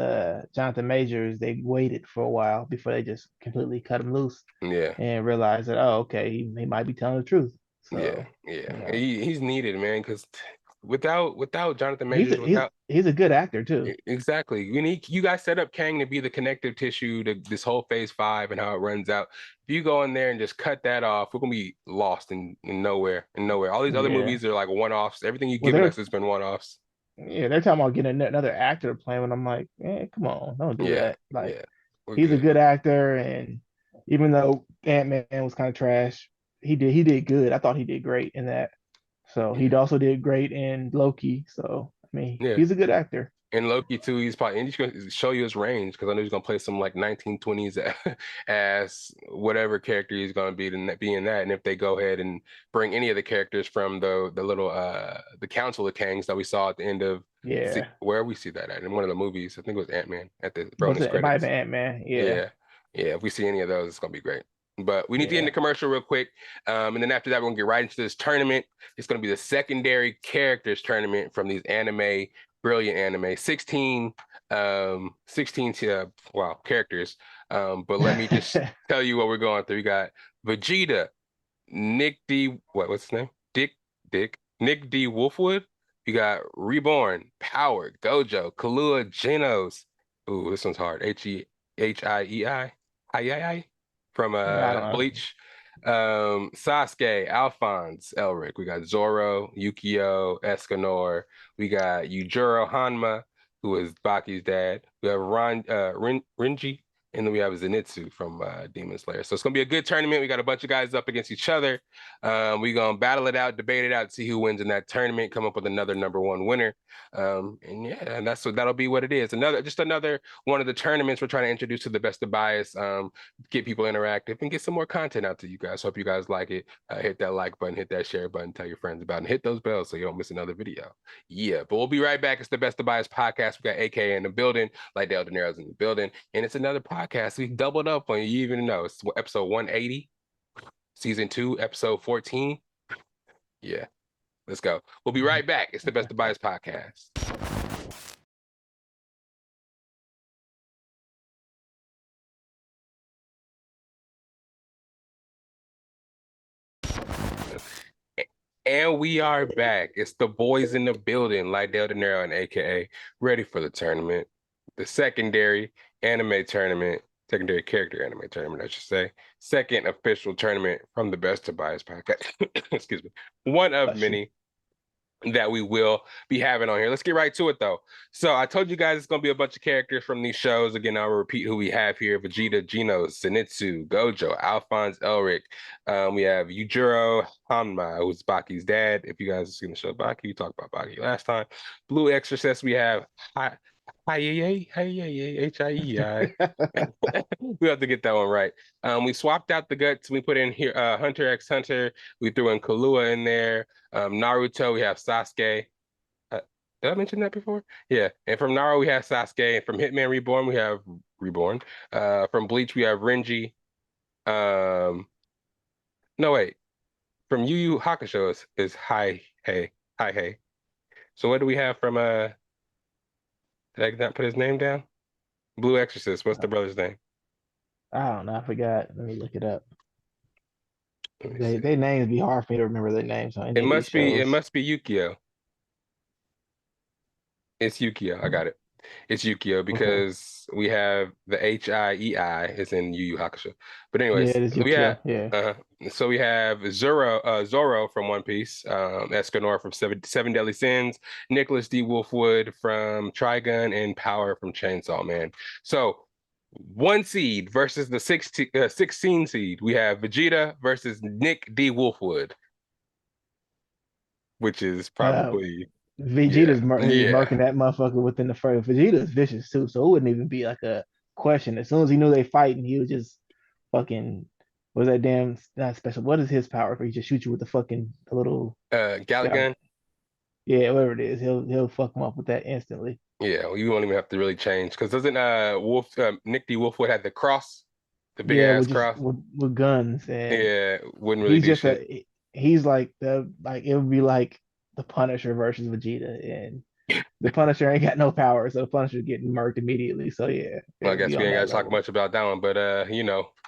Jonathan Majors, they waited for a while before they just completely cut him loose yeah. and realized that, oh, okay, he might be telling the truth. Yeah, So yeah. you know He's needed, man, because without Jonathan he's a, Majors, he's without he's a good actor too. exactly, we need you guys set up Kang to be the connective tissue to this whole phase 5 and how it runs out. If you go in there and just cut that off, we're gonna be lost in nowhere, in nowhere. All these other Yeah. movies are like one-offs. Everything you've Well, given us has been one-offs. they're talking about getting another actor to play him, and I'm like, come on, don't do Yeah, that. Like, yeah. We're he's a good. good actor, and even though Ant-Man was kind of trash, he did good. I thought he did great in that. So he Yeah, also did great in Loki. So I mean, yeah. he's a good actor. And Loki too, he's gonna show you his range because I know he's gonna play some like 1920s as whatever character he's gonna be in that. And if they go ahead and bring any of the characters from the little the Council of Kangs that we saw at the end of Yeah, where we see that at in one of the movies, I think it was Ant-Man at the was bonus it? It might have credits. been Ant-Man. Yeah, Yeah, yeah. If we see any of those, it's gonna be great. But we need to get into yeah. commercial real quick, and then after that, we're gonna get right into this tournament. It's gonna be the secondary characters tournament from these brilliant anime, 16 wow characters. But let me just tell you what we're going through. We got Vegeta, Nick D. What's his name? Nick D. Wolfwood. You got Reborn, Power, Gojo, Kahlua, Genos. Ooh, this one's hard. Hiei, I from Yeah, I don't know. Bleach. Sasuke, Alphonse, Elric. We got Zoro, Yukio, Escanor. We got Yujiro Hanma, who is Baki's dad. We have Renji, and then we have Zenitsu from Demon Slayer. So it's gonna be a good tournament. We got a bunch of guys up against each other. We're gonna battle it out, debate it out, see who wins in that tournament, come up with another number one winner. And yeah, and that'll be what it is. Another one of the tournaments we're trying to introduce to the best of bias, get people interactive and get some more content out to you guys. Hope you guys like it. Hit that like button, hit that share button, tell your friends about it, and hit those bells so you don't miss another video. Yeah, but we'll be right back. It's the Best of Bias podcast. We got AKA in the building, Lydell AKA in the building, and it's another podcast. We doubled up on you. You even know it's episode 180, season 2, episode 14. Yeah, let's go. We'll be right back. It's the Best of Bias podcast. And we are back. It's the boys in the building, Lydell and AKA, ready for the tournament. The secondary character anime tournament, I should say. Second official tournament from the Best to Bias podcast. Excuse me. One of Bless you. many. that we will be having on here. Let's get right to it though. So I told you guys it's gonna be a bunch of characters from these shows. Again, I'll repeat who we have here: Vegeta, Genos, Zenitsu, Gojo, Alphonse, Elric. We have Yujiro Hanma, who's Baki's dad. If you guys have seen the show Baki, we talked about Baki last time. Blue Exorcist, we have Hiei. We have to get that one right. We swapped out the guts. We put in here Hunter x Hunter. We threw in Kahlua in there. Naruto, we have Sasuke. Uh, did I mention that before? Yeah. And from Naruto, we have Sasuke. And from Hitman Reborn, we have Reborn. From Bleach, we have Renji. Um, no, wait. From Yu Yu Hakusho is Hi Hey. So what do we have from did I not put his name down? Blue Exorcist. What's the brother's name? I don't know. I forgot. Let me look it up. Let me see. They names be hard for me to remember their names on It any of these must be it shows. must be Yukio. It's Yukio. I got it. It's Yukio Okay. because we have the Hiei is in Yu Yu Hakusho. But Yeah, anyways, it is we have Yukio. Yeah. uh so we have Zoro from One Piece, Escanor from Seven Deadly Sins, Nicholas D. Wolfwood from Trigun, and Power from Chainsaw Man. So one seed versus the 16 seed. We have Vegeta versus Nick D. Wolfwood, which is Uh, probably yeah, Vegeta's is yeah. murking that motherfucker within the first. Vegeta's vicious too, so it wouldn't even be like a question. As soon as he knew they fighting, he was just fucking. What was that damn not special? What is his power? If he just shoot you with the fucking the little Galley gal, Gun. yeah, whatever it is, he'll fuck him up with that instantly. Yeah, well, you won't even have to really change because doesn't Nick D. Wolfwood had the cross, the big Yeah, ass with just cross? with guns, and Yeah, wouldn't really he's do just shit. he's like it would be like the Punisher versus Vegeta, and the Punisher ain't got no power, so the Punisher getting murked immediately. So yeah, Well, I it'll be guess we on ain't got that to talk level. much about that one, but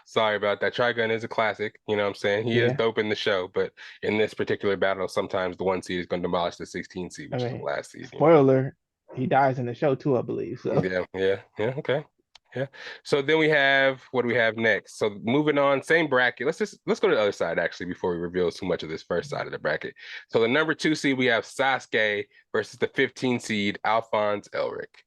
sorry about that. Trigun is a classic. You know what I'm saying? He is Yeah, dope in the show, but in this particular battle, sometimes the one seed is going to demolish the 16 seed, I which is the mean, last seed. You know. spoiler, he dies in the show too, I believe. So Yeah. Okay. Yeah. So then we have what do we have next? So moving on, same bracket. Let's go to the other side actually before we reveal too much of this first side of the bracket. So the number 2 seed we have Sasuke versus the 15 seed Alphonse Elric.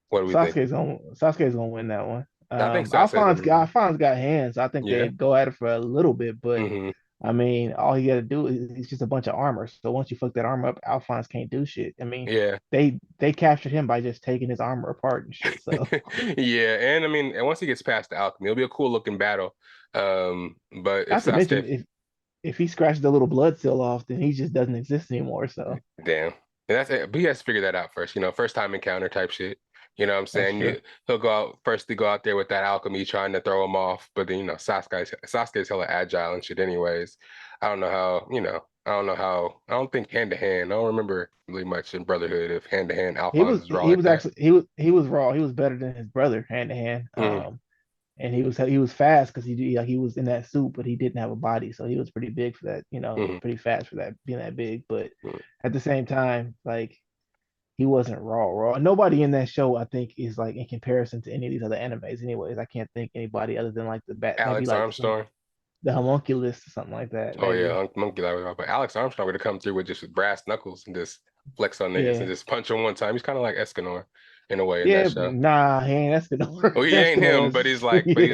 What do we think? Sasuke's gonna win that one. I think Sasuke is gonna. Alphonse got hands. I think Yeah. they'd go at it for a little bit, but Hmm. I mean, all you got to do is it's just a bunch of armor. So once you fuck that armor up, Alphonse can't do shit. I mean, Yeah. they captured him by just taking his armor apart and shit. So Yeah, and I mean, and once he gets past the alchemy, it'll be a cool looking battle. But if not to Sasuke, mention if he scratches the little blood seal off, then he just doesn't exist anymore. So damn, and that's it. But he has to figure that out first. First time encounter type shit. You know what I'm that's saying? true. He'll go out first to go out there with that alchemy, trying to throw him off. But then Sasuke's hella agile and shit. Anyways, I don't know how. I don't know how. I don't think hand to hand. I don't remember really much in Brotherhood if hand to hand Alphonse is raw He like was that. actually he was raw. He was better than his brother hand to hand. Mm, And he was fast because he was in that suit, but he didn't have a body, so he was pretty big for that. mm, Pretty fast for that being that big. But mm. at the same time, like he wasn't raw. Nobody in that show, I think, is like in comparison to any of these other animes. Anyways, I can't think anybody other than like the bat, maybe Alex like some Armstrong. the homunculus or something like that. Oh yeah, Maybe. Monkey Live. But Alex Armstrong would have come through with just brass knuckles and just flex on niggas and Yeah, just punch them one time. He's kind of like Escanor in a way in that yeah. show. Nah, he ain't Escanor. Well, he ain't him, but Escanor's he's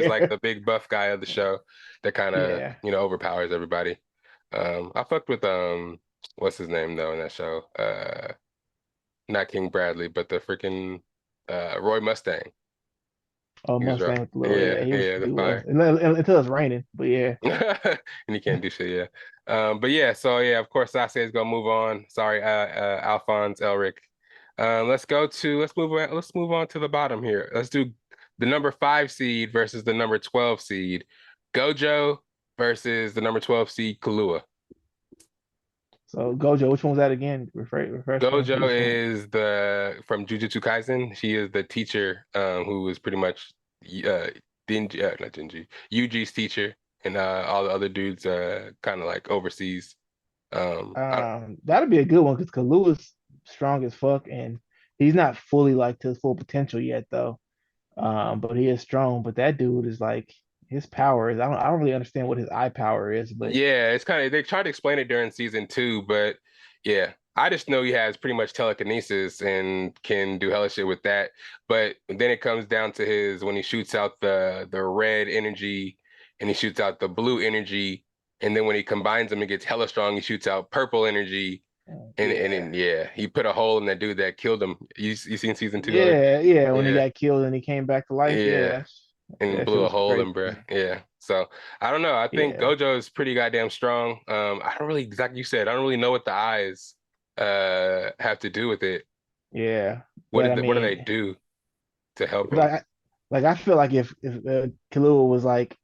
like yeah, the big buff guy of the show that kind of yeah. overpowers everybody. I fucked with what's his name though in that show? Not King Bradley, but the freaking Roy Mustang. Oh, He was right. Mustang with the little Yeah, yeah. yeah, the He was fire. until it's raining. But yeah. And he can't do shit, yeah. But yeah, so yeah, of course Sasuke is gonna move on. Sorry, Alphonse Elric. Let's move on to the bottom here. Let's do the number 5 seed versus the number 12 seed. Gojo versus the number 12 seed Kahlua. So Gojo, which one was that again? Refresh me. Gojo Which one? is the from Jujutsu Kaisen. She is the teacher who is pretty much Dingy, not Dingy, Yuji's teacher, and all the other dudes kind of like overseas. That'd be a good one because Kalua's strong as fuck, and he's not fully like to his full potential yet though. But he is strong. But that dude is like his power is I don't really understand what his eye power is, but Yeah, it's kind of they tried to explain it during season two, but yeah, I just know he has pretty much telekinesis and can do hella shit with that. But then it comes down to his when he shoots out the red energy and he shoots out the blue energy, and then when he combines them and gets hella strong, he shoots out purple energy. And yeah. then yeah, he put a hole in that dude that killed him. You seen season two already? Yeah, when he Yeah, got killed and he came back to life, yeah, and that shit blew a was hole crazy. in, bruh. Yeah. So I don't know. I think Yeah, Gojo is pretty goddamn strong. I don't really exactly you said. I don't really know what the eyes have to do with it. yeah. But I What do they mean, do to help him? like, I feel like if Killua was like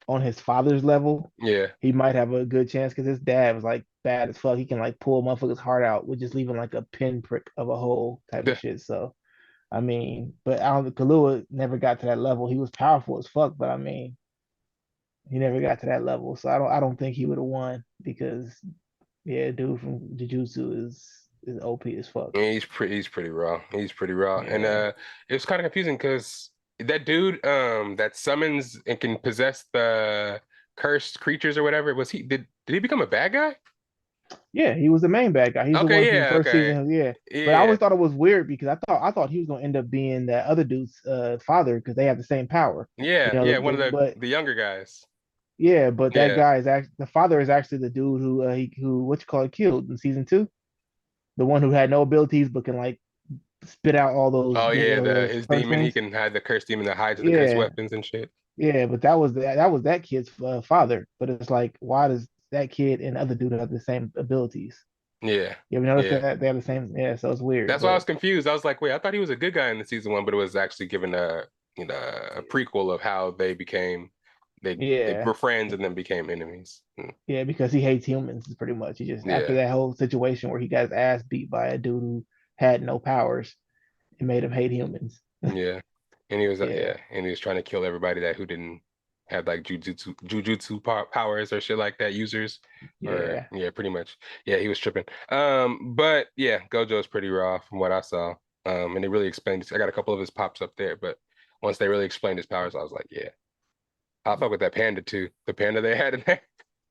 on his father's level, Yeah. he might have a good chance because his dad was like bad as fuck. He can like pull a motherfucker's heart out with just leaving like a pinprick of a hole type of shit. So I mean, but I don't. Killua never got to that level. He was powerful as fuck, but I mean, he never got to that level. So I don't think he would have won because yeah, dude from Jujutsu is OP as fuck. He's pretty raw. He's pretty raw. And Yeah. it was kind of confusing because that dude that summons and can possess the cursed creatures or whatever, was he did he become a bad guy? Yeah, he was the main bad guy. He's the one Okay, from the yeah, first okay. season. Yeah, but I Yeah. always thought it was weird because I thought he was gonna end up being that other dude's father because they have the same power. You Yeah, know, yeah, one of but the younger guys. yeah, but that Yeah. guy is actually the father is actually the dude who what you call it killed in season two. The one who had no abilities but can like spit out Oh yeah, all the those his curse demon, he things. can hide the cursed demon that hides the cursed Yeah, weapons and shit. yeah, but that was that kid's father. But it's like, why does that kid and other dude have the same abilities? Yeah. You ever notice Yeah. that they have the same? Yeah, so it's weird. That's why I was But confused. I was like, wait, I thought he was a good guy in the season one, but it was actually given a prequel of how they became they yeah, were friends and then became enemies. yeah, because he hates humans. Pretty much, he just after Yeah. that whole situation where he got his ass beat by a dude who had no powers, it made him hate humans. Yeah. And he was Yeah, yeah, and he was trying to kill everybody that who didn't have like powers or shit like that, users or yeah. yeah, pretty much. Yeah, he was tripping. But yeah, Gojo is pretty raw from what I saw. And they really explained I got a couple of his pops up there, but once they really explained his powers, I was like, yeah, I fuck with that panda too. The panda they had in there.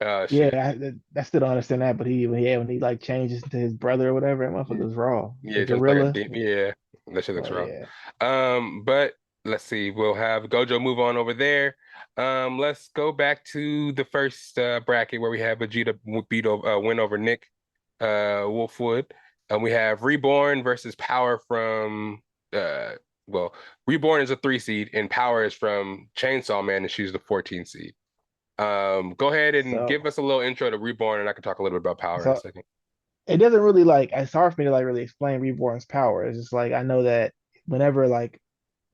Oh Yeah, shit. I still don't understand that, but when he like changes into his brother or whatever, that Yeah, motherfucker's raw. yeah, The it turns like a gorilla, deep, yeah. That shit looks oh raw. yeah. But let's see. We'll have Gojo move on over there. Let's go back to the first bracket where we have Vegeta win over Nick Wolfwood. And we have Reborn versus Power from uh well, Reborn is a 3 seed and Power is from Chainsaw Man and she's the 14 seed. Go ahead and So give us a little intro to Reborn and I can talk a little bit about Power in a so second. it doesn't really like it's hard for me to like really explain Reborn's power. It's just like I know that whenever like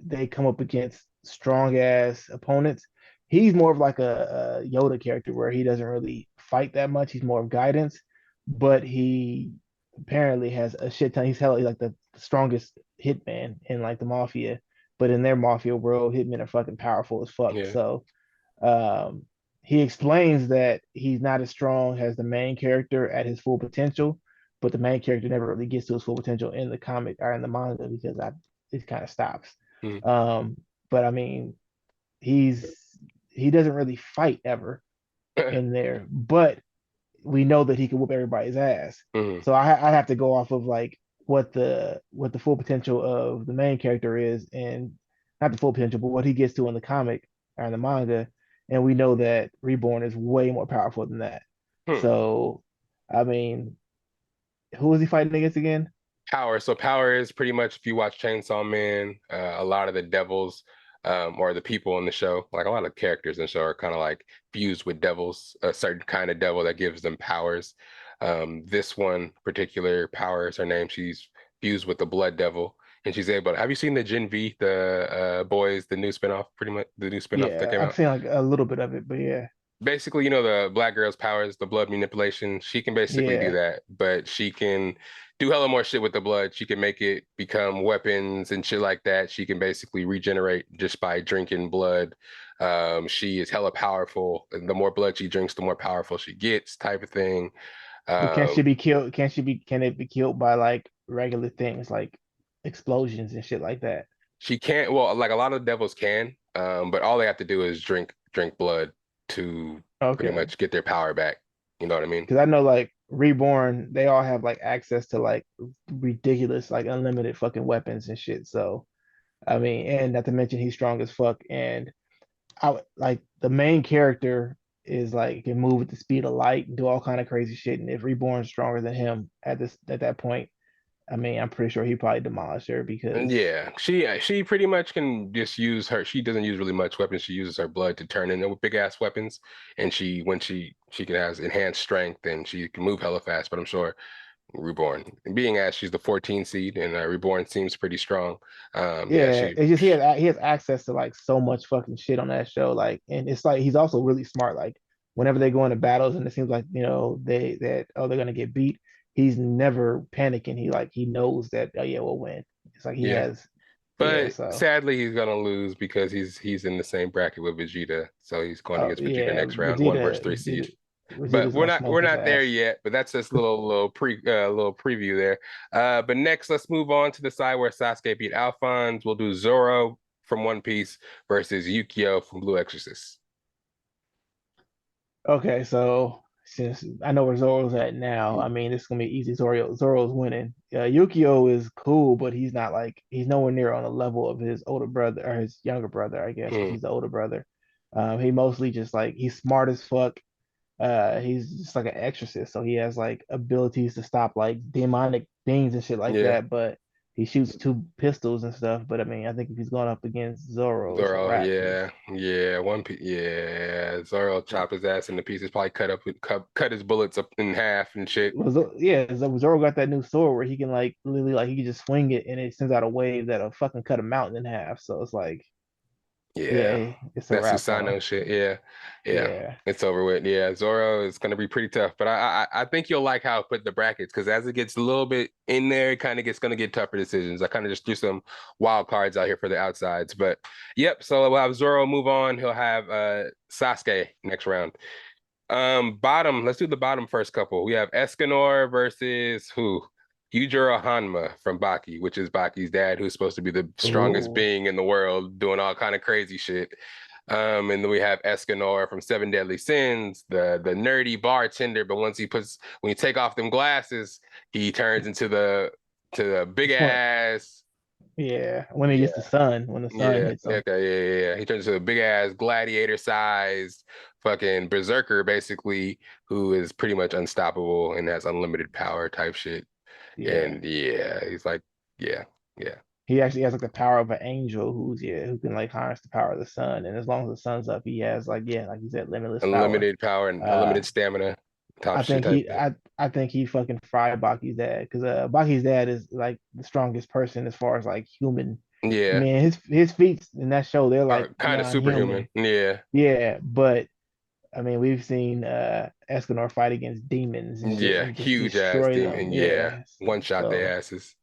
they come up against strong ass opponents, he's more of like a Yoda character where he doesn't really fight that much. He's more of guidance, but he apparently has a shit ton. He's hella like the strongest hitman in like the mafia, but in their mafia world, hitmen are fucking powerful as fuck. Yeah. So um, he explains that he's not as strong as the main character at his full potential, but the main character never really gets to his full potential in the comic or in the manga because it kind of stops. Mhm. Um, but I mean, he's he doesn't really fight ever in there, but we know that he can whoop everybody's ass. Mhm. So I have to go off of like what the full potential of the main character is, and not the full potential, but what he gets to in the comic or in the manga, and we know that Reborn is way more powerful than that. Hmm. So, I mean, who is he fighting against again? Power. So power is pretty much if you watch Chainsaw Man, a lot of the devils or the people in the show, like a lot of characters in the show are kind of like fused with devils, a certain kind of devil that gives them powers. This one particular power is her name. She's fused with the blood devil. And she's able to, have you seen the Gen V, the boys, the new spinoff, pretty much the new spinoff that Yeah, came I've out? seen like a little bit of it, but yeah, Basically, the black girl's powers, the blood manipulation, she can basically do yeah. that, but she can do hella more shit with the blood. She can make it become weapons and shit like that. She can basically regenerate just by drinking blood. She is hella powerful. And the more blood she drinks, the more powerful she gets, type of thing. But can she Um, be killed? Can it be killed by like regular things like explosions and shit like that? She can't, well, like a lot of devils can, but all they have to do is drink blood to pretty Okay. much get their power back. You know what I mean? Because I know like Reborn, they all have like access to like ridiculous, like unlimited fucking weapons and shit. So I mean, and not to mention he's strong as fuck. And like the main character is like can move at the speed of light and do all kind of crazy shit. And if Reborn's stronger than him at that point, I mean, I'm pretty sure he probably demolished her And because yeah, she pretty much can just use her. She doesn't use really much weapons. She uses her blood to turn into big ass weapons. And she when she can has enhanced strength and she can move hella fast. But I'm sure Reborn, and being as she's the 14 seed and Reborn seems pretty strong. Yeah, yeah, it's just he has access to like so much fucking shit on that show. Like, and it's like he's also really smart. Like, whenever they go into battles and it seems like they're gonna get beat, he's never panicking. He knows that oh yeah we'll win. It's like he yeah. has yeah. But So sadly, he's gonna lose because he's in the same bracket with Vegeta, so he's going against Vegeta yeah, next round, one versus three seed. But Vegeta's gonna smoke we're his not there ass. yet. But that's just a little preview there. But next, let's move on to the side where Sasuke beat Alphonse. We'll do Zoro from One Piece versus Yukio from Blue Exorcist. Okay, so since I know where Zoro's at now, I mean it's gonna be easy. Zoro's winning. Yukio is cool, but he's nowhere near on the level of his older brother or his younger brother, I guess, because Hmm. he's the older brother. He mostly just like he's smart as fuck. He's just like an exorcist, so he has like abilities to stop like demonic things and shit like Yeah. that. But he shoots two pistols and stuff. But I mean, I think if he's going up against Zoro, it's a Zoro, wrap because yeah, One Piece, yeah. Zoro chopped his ass into pieces, probably cut his bullets up in half and shit. Yeah, Zoro got that new sword where he can like literally like he can just swing it and it sends out a wave that'll fucking cut a mountain in half. So it's like, Yeah, yeah, it's a that wrap for him. Susanoo shit. Yeah, yeah, Yeah. it's over with. Yeah, Zoro is gonna be pretty tough, but I think you'll like how I put the brackets because as it gets a little bit in there, it kind of gets gonna get tougher decisions. I kind of just threw some wild cards out here for the outsides, but yep. So we'll have Zoro move on. He'll have Sasuke next round. Bottom. Let's do the bottom first couple. We have Escanor versus who? Yujiro Hanma from Baki, which is Baki's dad, who's supposed to be the strongest Ooh. being in the world, doing all kind of crazy shit. And then we have Escanor from Seven Deadly Sins, the nerdy bartender. But when you take off them glasses, he turns into the big It's one. ass. Yeah. When he Yeah, gets the sun, when the sun yeah, hits him. okay, yeah. He turns into a big ass gladiator sized fucking berserker, basically, who is pretty much unstoppable and has unlimited power type shit. Yeah. And yeah, he's like, yeah, yeah. He actually has like the power of an angel who can like harness the power of the sun. And as long as the sun's up, he has like yeah, like you said, limitless power. Unlimited power and Uh unlimited stamina, top I shit think type he shit. I think he fucking fried Baki's dad because Baki's dad is like the strongest person as far as like human. I Yeah, mean his feats in that show they're like kind of beyond superhuman. human. Yeah, Yeah, but I mean we've seen Escanor fight against demons and shit yeah, and just huge ass destroy them. demon. Yeah, Yeah. one shot So their asses.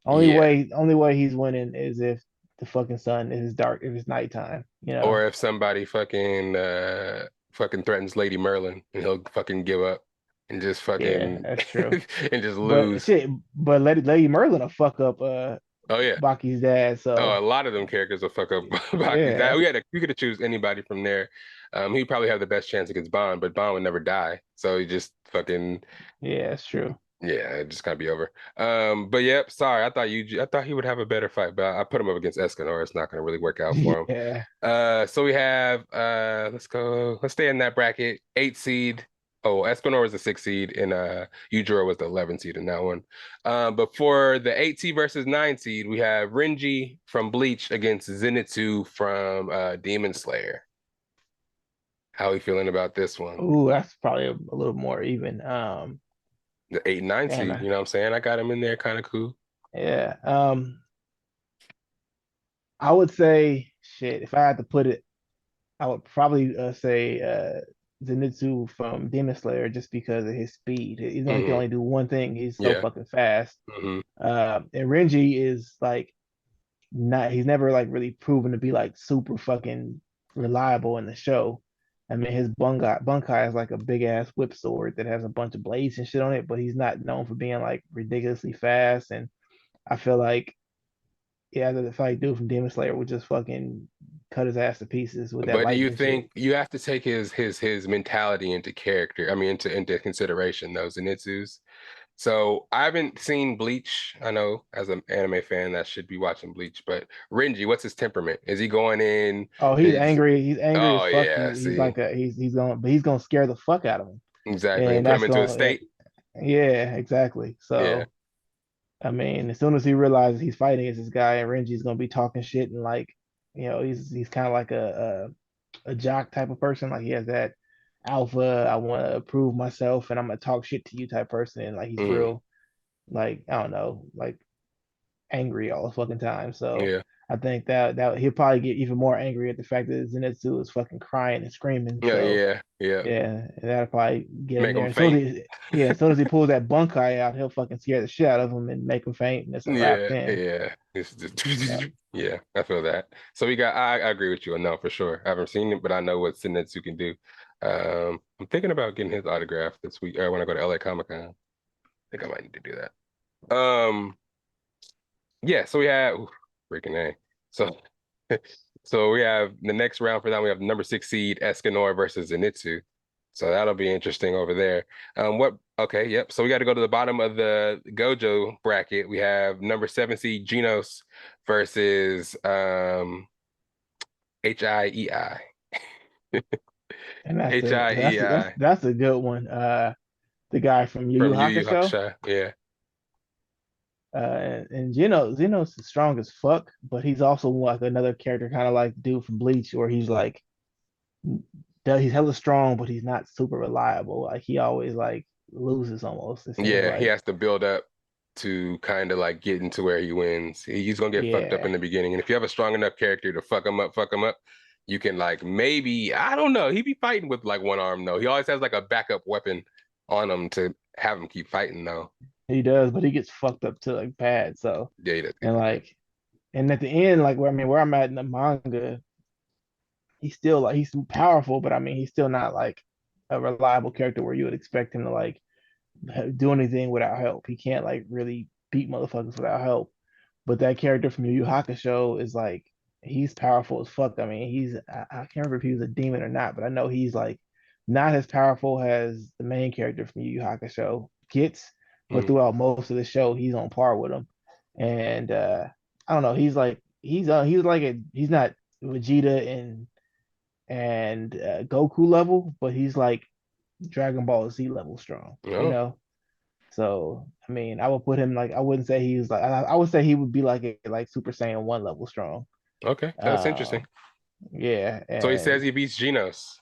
Yeah. only way he's winning is if the fucking sun is dark if it's nighttime, you know. Or if somebody fucking threatens Lady Merlin and he'll fucking give up and just Yeah, fucking that's true. and just But lose. shit, but Lady Merlin will fuck up Oh yeah. Baki's dad, Oh, a so lot of them characters will fuck up Baki's. That yeah. we could have choose anybody from there. He'd probably have the best chance against Bond, but Bond would never die. So he just fucking Yeah, it's true. yeah, it just gotta be over. But yep, sorry. I thought he would have a better fight, but I put him up against Escanor. It's not gonna really work out for him. Yeah. So we have let's stay in that bracket. 8 seed. Oh, Escanor was the 6 seed, and Yujiro was the 11 seed in that one. But for the 8 seed versus 9 seed, we have Renji from Bleach against Zenitsu from Demon Slayer. How are we feeling about this one? Ooh, that's probably a little more even. The 8 and 9 Damn seed, it. you know what I'm saying? I got him in there kind of cool. Yeah. I would say shit. If I had to put it, I would probably say Zenitsu from Demon Slayer just because of his speed. He only can Hmm. only do one thing. He's so Yeah. fucking fast. Hmm. And Renji is like not. He's never like really proven to be like super fucking reliable in the show. I mean, his bunkai is like a big ass whip sword that has a bunch of blades and shit on it, but he's not known for being like ridiculously fast. And I feel like yeah, the fight dude from Demon Slayer would just fucking cut his ass to pieces with that But do you lightning shit. think you have to take his mentality into character? I mean, into consideration, those Zenitsu's. So I haven't seen Bleach. I know as an anime fan that should be watching Bleach, but Renji, what's his temperament? Is he going in? Oh, he's Is angry. He's angry as oh fuck. yeah, He's see, like he's gonna scare the fuck out of him, exactly, and and put him that's into a gonna state. yeah, exactly. Yeah, So I mean, as soon as he realizes he's fighting against this guy, and Renji's gonna be talking shit and like, he's kind of like a jock type of person. Like he has that alpha, I want to prove myself, and I'm gonna talk shit to you type person. And like he's mm, real, like I don't know, like angry all the fucking time. So yeah, I think that he'll probably get even more angry at the fact that Zenitsu is fucking crying and screaming. yeah, So yeah, yeah. yeah, and that'll probably get him Make there. him And so faint. as soon as he pulls that bunkai out, he'll fucking scare the shit out of him and make him faint, and it's a wrap Yeah, then. yeah. It's just Yeah. yeah, I feel that. So we got I agree with you. No, for sure. I haven't seen it, but I know what Zenitsu can do. I'm thinking about getting his autograph this week. I want to go to LA Comic Con. I think I might need to do that. Yeah, so we have freaking A. So so we have the next round for that. We have number 6 seed Escanor versus Zenitsu. So that'll be interesting over there. Okay, yep. So we got to go to the bottom of the Gojo bracket. We have number 7 seed Genos versus HIEI. And HIEI that's a good one. The guy from Yu Yu from Yu Yu Hakusho. Hakusho. Yeah. And Geno's strong as fuck, but he's also like another character, kind of like dude from Bleach, where he's like, he's hella strong, but he's not super reliable. Like he always like loses almost. It seems Yeah, he like. has to build up to kind of like get into where he wins. He's gonna get fucked up Yeah, in the beginning. And if you have a strong enough character to fuck him up, you can like maybe, I don't know. He be fighting with like one arm though. He always has like a backup weapon on him to have him keep fighting though. he does, but he gets fucked up to like bad. So Yeah, he does get and fucked up. like and at the end, like where I'm at in the manga, he's still like he's powerful, but I mean he's still not like a reliable character where you would expect him to like do anything without help. He can't like really beat motherfuckers without help. But that character from Yu Yu Hakusho is like he's powerful as fuck. I mean, I can't remember if he was a demon or not, but I know he's like not as powerful as the main character from Yu Yu Hakusho gets, but Mm. throughout most of the show, he's on par with him. And I don't know, he's like he's not Vegeta and Goku level, but he's like Dragon Ball Z level strong, you No. know? So I mean, I would put him like I wouldn't say he was like I would say he would be like like Super Saiyan 1 level strong. Okay, that's Uh interesting. yeah, So he says and he beats Genos.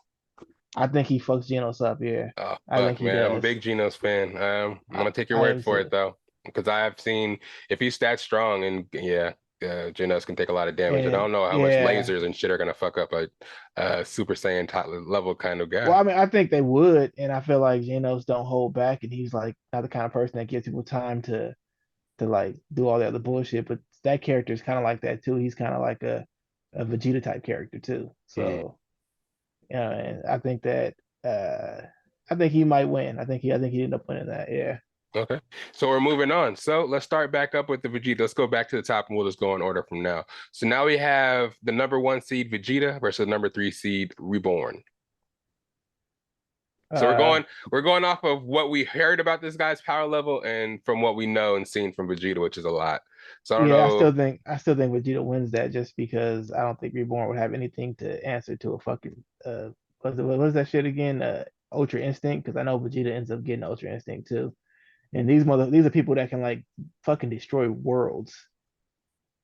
I think he fucks Genos up, yeah. Oh I think fuck, he man. I'm a does. big Genos fan. I'm gonna take your I word am for it too. though. Because I have seen if he's that strong and yeah, Genos can take a lot of damage. And I And don't know how much yeah. lasers and shit are gonna fuck up a Super Saiyan top level kind of Well, guy. I mean, I think they would, and I feel like Genos don't hold back, and he's like not the kind of person that gives people time to like do all the other bullshit. But that character is kind of like that too. He's kind of like a Vegeta type character too. Hmm. So yeah, and I think he might win. I think he ended up winning that. Yeah. Okay. So we're moving on. So let's start back up with the Vegeta. Let's go back to the top and we'll just go in order from now. So now we have the number 1 seed Vegeta versus the number 3 seed Reborn. So Uh, we're going off of what we heard about this guy's power level and from what we know and seen from Vegeta, which is a lot. So I don't yeah, know. I still think Vegeta wins that just because I don't think Reborn would have anything to answer to a fucking what was that shit again? Ultra Instinct, because I know Vegeta ends up getting Ultra Instinct too. And these are people that can like fucking destroy worlds.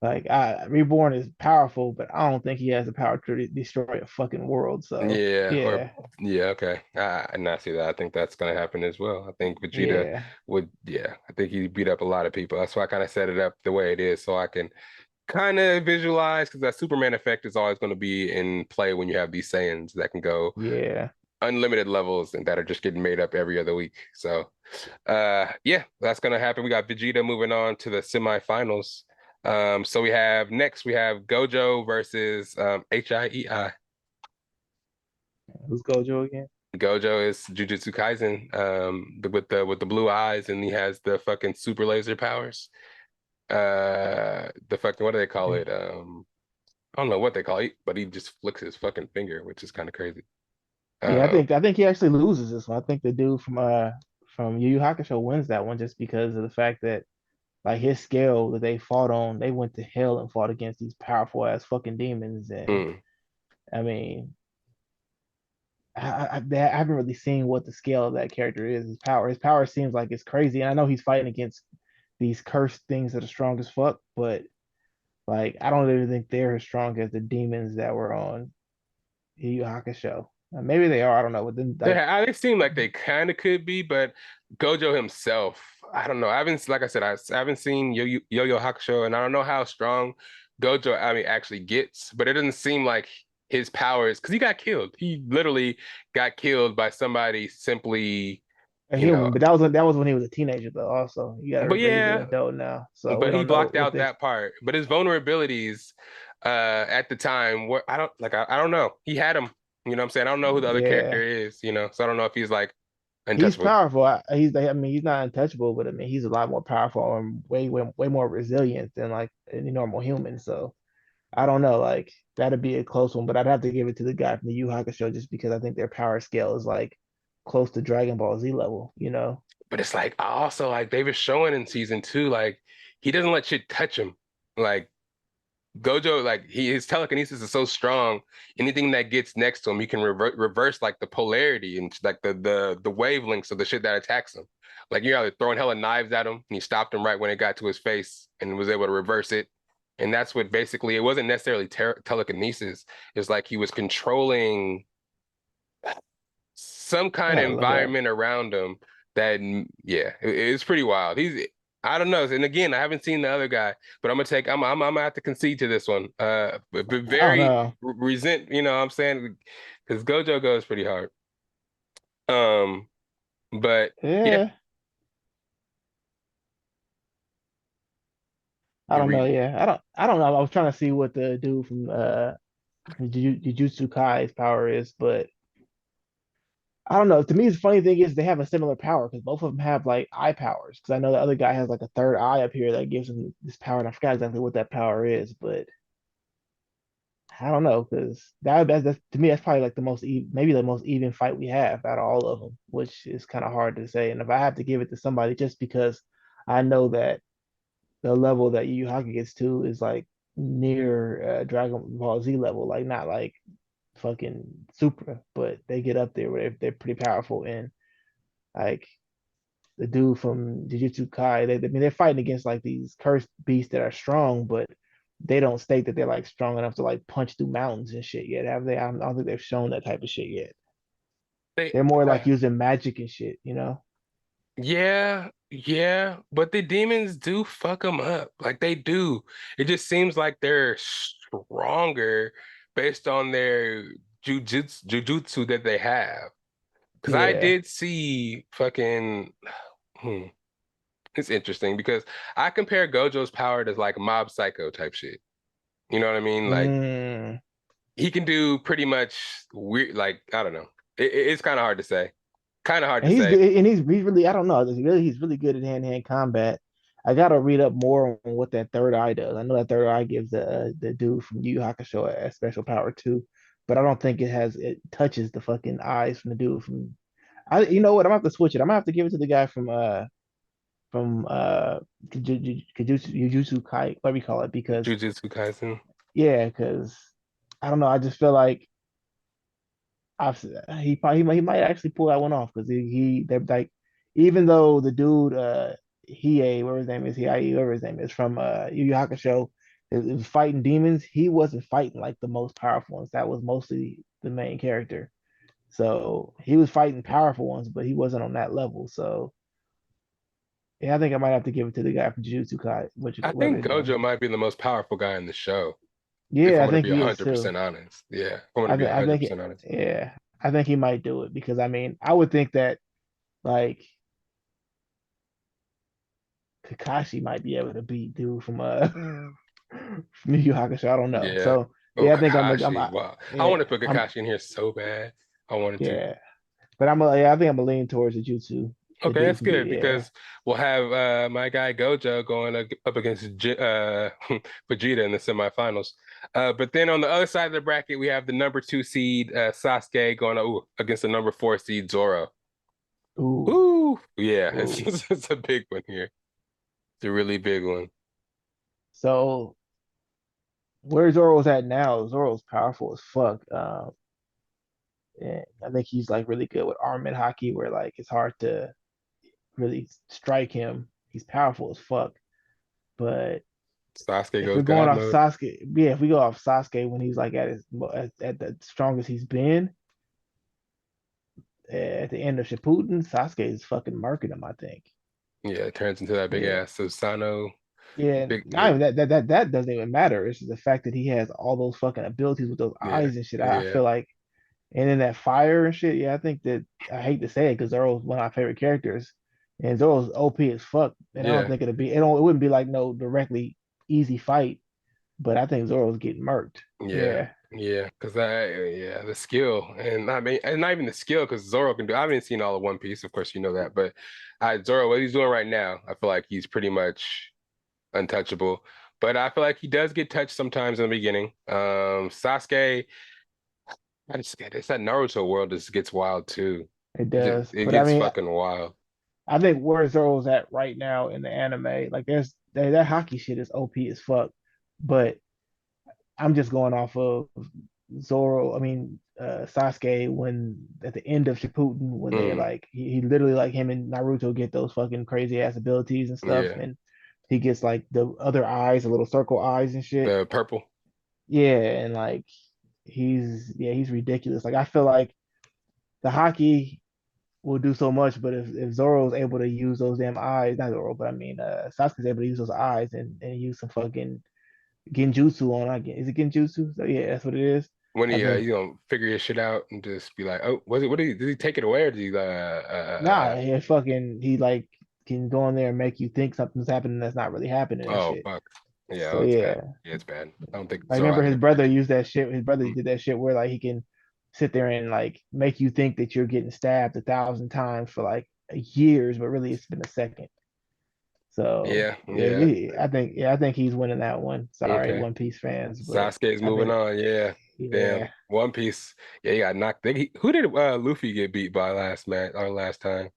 Like Reborn is powerful, but I don't think he has the power to destroy a fucking world. So Yeah, or yeah, yeah, okay. I not see that. I think that's gonna happen as well. I think Vegeta yeah, would, yeah, I think he beat up a lot of people. That's why I kind of set it up the way it is, so I can kind of visualize because that Superman effect is always going to be in play when you have these Saiyans that can go yeah. unlimited levels and that are just getting made up every other week. So yeah, that's gonna happen. We got Vegeta moving on to the semifinals. So we have Gojo versus HIEI. Who's Gojo again? Gojo is Jujutsu Kaisen, with the blue eyes, and he has the fucking super laser powers. The fucking what do they call it? I don't know what they call it, but he just flicks his fucking finger, which is kind of crazy. Yeah, Uh, I think he actually loses this one. I think the dude from Yu Yu Hakusho wins that one just because of the fact that like his scale that they fought on, they went to hell and fought against these powerful ass fucking demons. And hmm. I mean, I haven't really seen what the scale of that character is. His power seems like it's crazy. And I know he's fighting against these cursed things that are strong as fuck, but like I don't even think they're as strong as the demons that were on Yu Yu Hakusho. Maybe they are. I don't know. But then They seem like they kind of could be, but Gojo himself, I don't know. I haven't, like I said, I haven't seen Yo-Yo Hakusho, and I don't know how strong Gojo, I mean, actually gets, but it doesn't seem like his powers, because he got killed. He literally got killed by somebody simply, a you know. human. But that was when he was a teenager though. Also, you got to But remember he's an yeah, adult now, so we but he don't know blocked what out they. that part. But his vulnerabilities, at the time, what I don't like, I don't know. He had him. You know what I'm saying? I don't know who the other character Yeah, is, so I don't know if he's like he's untouchable. powerful. I mean, he's not untouchable, but I mean, he's a lot more powerful and way more resilient than like any normal human. So I don't know. Like that'd be a close one, but I'd have to give it to the guy from the Yu Hakusho just because I think their power scale is like close to Dragon Ball Z level. You know? But it's like I also like they were showing in season two, like he doesn't let shit touch him. Like Gojo, like his telekinesis is so strong. Anything that gets next to him, he can reverse like the polarity and like the wavelengths of the shit that attacks him. Like you're either throwing hella knives at him, and he stopped him right when it got to his face and was able to reverse it. And that's what basically it wasn't necessarily telekinesis. It's like he was controlling some I kind of gotta look it up. environment around him that yeah, it's pretty wild. He's I don't know. And again, I haven't seen the other guy, but I'm gonna have to concede to this one. But I don't very know. resent, what I'm saying, because Gojo goes pretty hard. Um, but yeah, Yeah, I you don't know. read. Yeah, I don't know. I was trying to see what the dude from Jujutsu Kai's power is, but I don't know. To me, the funny thing is they have a similar power because both of them have like eye powers. Because I know the other guy has like a third eye up here that gives him this power, and I forgot exactly what that power is, but I don't know because that's to me that's probably like maybe the most even fight we have out of all of them, which is kind of hard to say. And if I have to give it to somebody, just because I know that the level that Yu Yu Hakusho gets to is like near Dragon Ball Z level, like not like fucking super, but they get up there where they're pretty powerful. And like the dude from Jujutsu Kai, I mean, they're fighting against like these cursed beasts that are strong, but they don't state that they're like strong enough to like punch through mountains and shit yet, have they? I don't think they've shown that type of shit yet. They They're more like using magic and shit, you know? yeah, yeah, but the demons do fuck them up. Like they do. It just seems like they're stronger based on their jujutsu that they have. Because I Yeah. did see fucking. Hmm, it's interesting because I compare Gojo's power to like Mob Psycho type shit. You know what I mean? Like Mm. he can do pretty much weird. Like I don't know. It's kind of hard to say. Kind of hard to And he's say. good, and he's really I don't know, he's really good at hand to hand combat. I gotta read up more on what that third eye does. I know that third eye gives the dude from Yu Yu Hakusho a special power too, but I don't think it touches the fucking eyes from the dude from. I You know what? I'm gonna have to switch it. I'm gonna have to give it to the guy from Jujutsu Kai, what we call it, because Jujutsu Kaisen. yeah, because I don't know. I just feel like I've he might actually pull that one off because they're like even though the dude Hiei, whatever his name is, Hiei, whatever his name is from Yu Yu Hakusho is fighting demons, he wasn't fighting like the most powerful ones. That was mostly the main character. So he was fighting powerful ones, but he wasn't on that level. So yeah, I think I might have to give it to the guy from Jujutsu Kai, I whatever think his name Gojo is. might be the most powerful guy in the show. If Yeah, I'm I gonna think be he is too. 100% honest. Yeah, if I'm gonna be I think 100% honest. yeah, I think he might do it because I mean I would think that like Kakashi might be able to beat dude from from Yu Yu Hakusho. I don't know. Yeah. So Oh, yeah, I think Kakashi. Wow. I want to yeah put I'm Kakashi in here so bad. I wanted to. yeah, but I think I'm gonna lean towards the Jutsu, the Okay, dude that's from good yeah because we'll have my guy Gojo going up against Vegeta in the semifinals. But then on the other side of the bracket, we have the number 2 seed Sasuke going against the number 4 seed Zoro. Ooh, Ooh, yeah, ooh. it's a big one here. It's a really big one. So where Zoro's at now, Zoro's powerful as fuck. And I think he's like really good with armament hockey, where like it's hard to really strike him. He's powerful as fuck. But Sasuke if we're goes going God off mode. Sasuke, yeah, if we go off Sasuke when he's like at the strongest he's been, at the end of Shippuden, Sasuke is fucking marking him, I think. Yeah, it turns into that big Yeah. ass Susano. Yeah, Big, not even that doesn't even matter. It's just the fact that he has all those fucking abilities with those yeah, eyes and shit. I yeah, feel like, and then that fire and shit. Yeah, I think that I hate to say it because Zoro's one of my favorite characters, and Zoro's OP as fuck. And I don't yeah, think it wouldn't be like no directly easy fight, but I think Zoro's getting murked. yeah, Yeah, yeah. Because the skill, and I mean, and not even the skill, because Zoro can do. I haven't seen all of One Piece, of course, you know that, but Zoro, what he's doing right now, I feel like he's pretty much untouchable. But I feel like he does get touched sometimes in the beginning. Sasuke, I just get it's that Naruto world just gets wild too. it does. It But I gets mean, fucking wild. I think where Zoro's at right now in the anime, like that hockey shit is OP as fuck, but I'm just going off of Zoro. I mean, Sasuke when at the end of Shippuden when they Mm, like he literally like him and Naruto get those fucking crazy ass abilities and stuff, yeah, and he gets like the other eyes, the little circle eyes and shit. the purple. Yeah, and like he's ridiculous. Like I feel like the hockey will do so much, but if Zoro's able to use those damn eyes, not Zoro, but I mean Sasuke's able to use those eyes and use some fucking genjutsu on. I get is it genjutsu? So yeah, that's what it is. When I think you know figure his shit out and just be like, oh, was it? What did he take it away or did he nah, he like can go in there and make you think something's happening that's not really happening and oh shit. fuck. Yeah, So oh, it's bad. yeah, Yeah, it's bad. I don't think I Zoro remember has his good brother protection. used that shit. His brother Mm, did that shit where like he can sit there and like make you think that you're getting stabbed 1,000 times for like years, but really it's been a second. So yeah, yeah. I think he's winning that one. Sorry, Okay. One Piece fans, but Sasuke's I moving think on. Yeah. yeah, Damn. One Piece. Yeah, he got knocked. Who did Luffy get beat by last match or last time?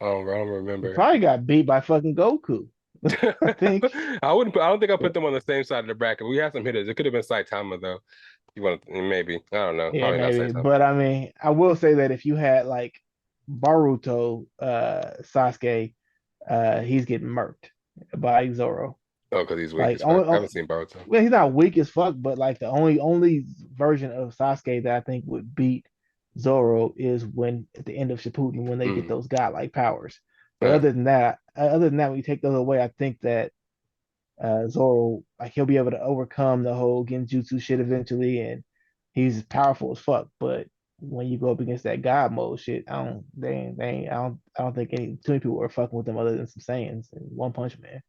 I don't he remember. probably got beat by fucking Goku. I think. I don't think I put them on the same side of the bracket. We had some hitters. It could have been Saitama though. You want maybe. I don't know. Yeah, Probably not maybe. Saitama. But I mean, I will say that if you had like Baruto, Sasuke, he's getting murked by Zoro. Oh, because he's weak Like as fuck. I only haven't seen Boruto. well, he's not weak as fuck, but like the only version of Sasuke that I think would beat Zoro is when at the end of Shippuden when they get Mm. those godlike powers. But other than that, when you take those away, I think that Zoro like he'll be able to overcome the whole Genjutsu shit eventually, and he's powerful as fuck. But when you go up against that God mode shit, I don't think any too many people are fucking with them other than some Saiyans and One Punch Man.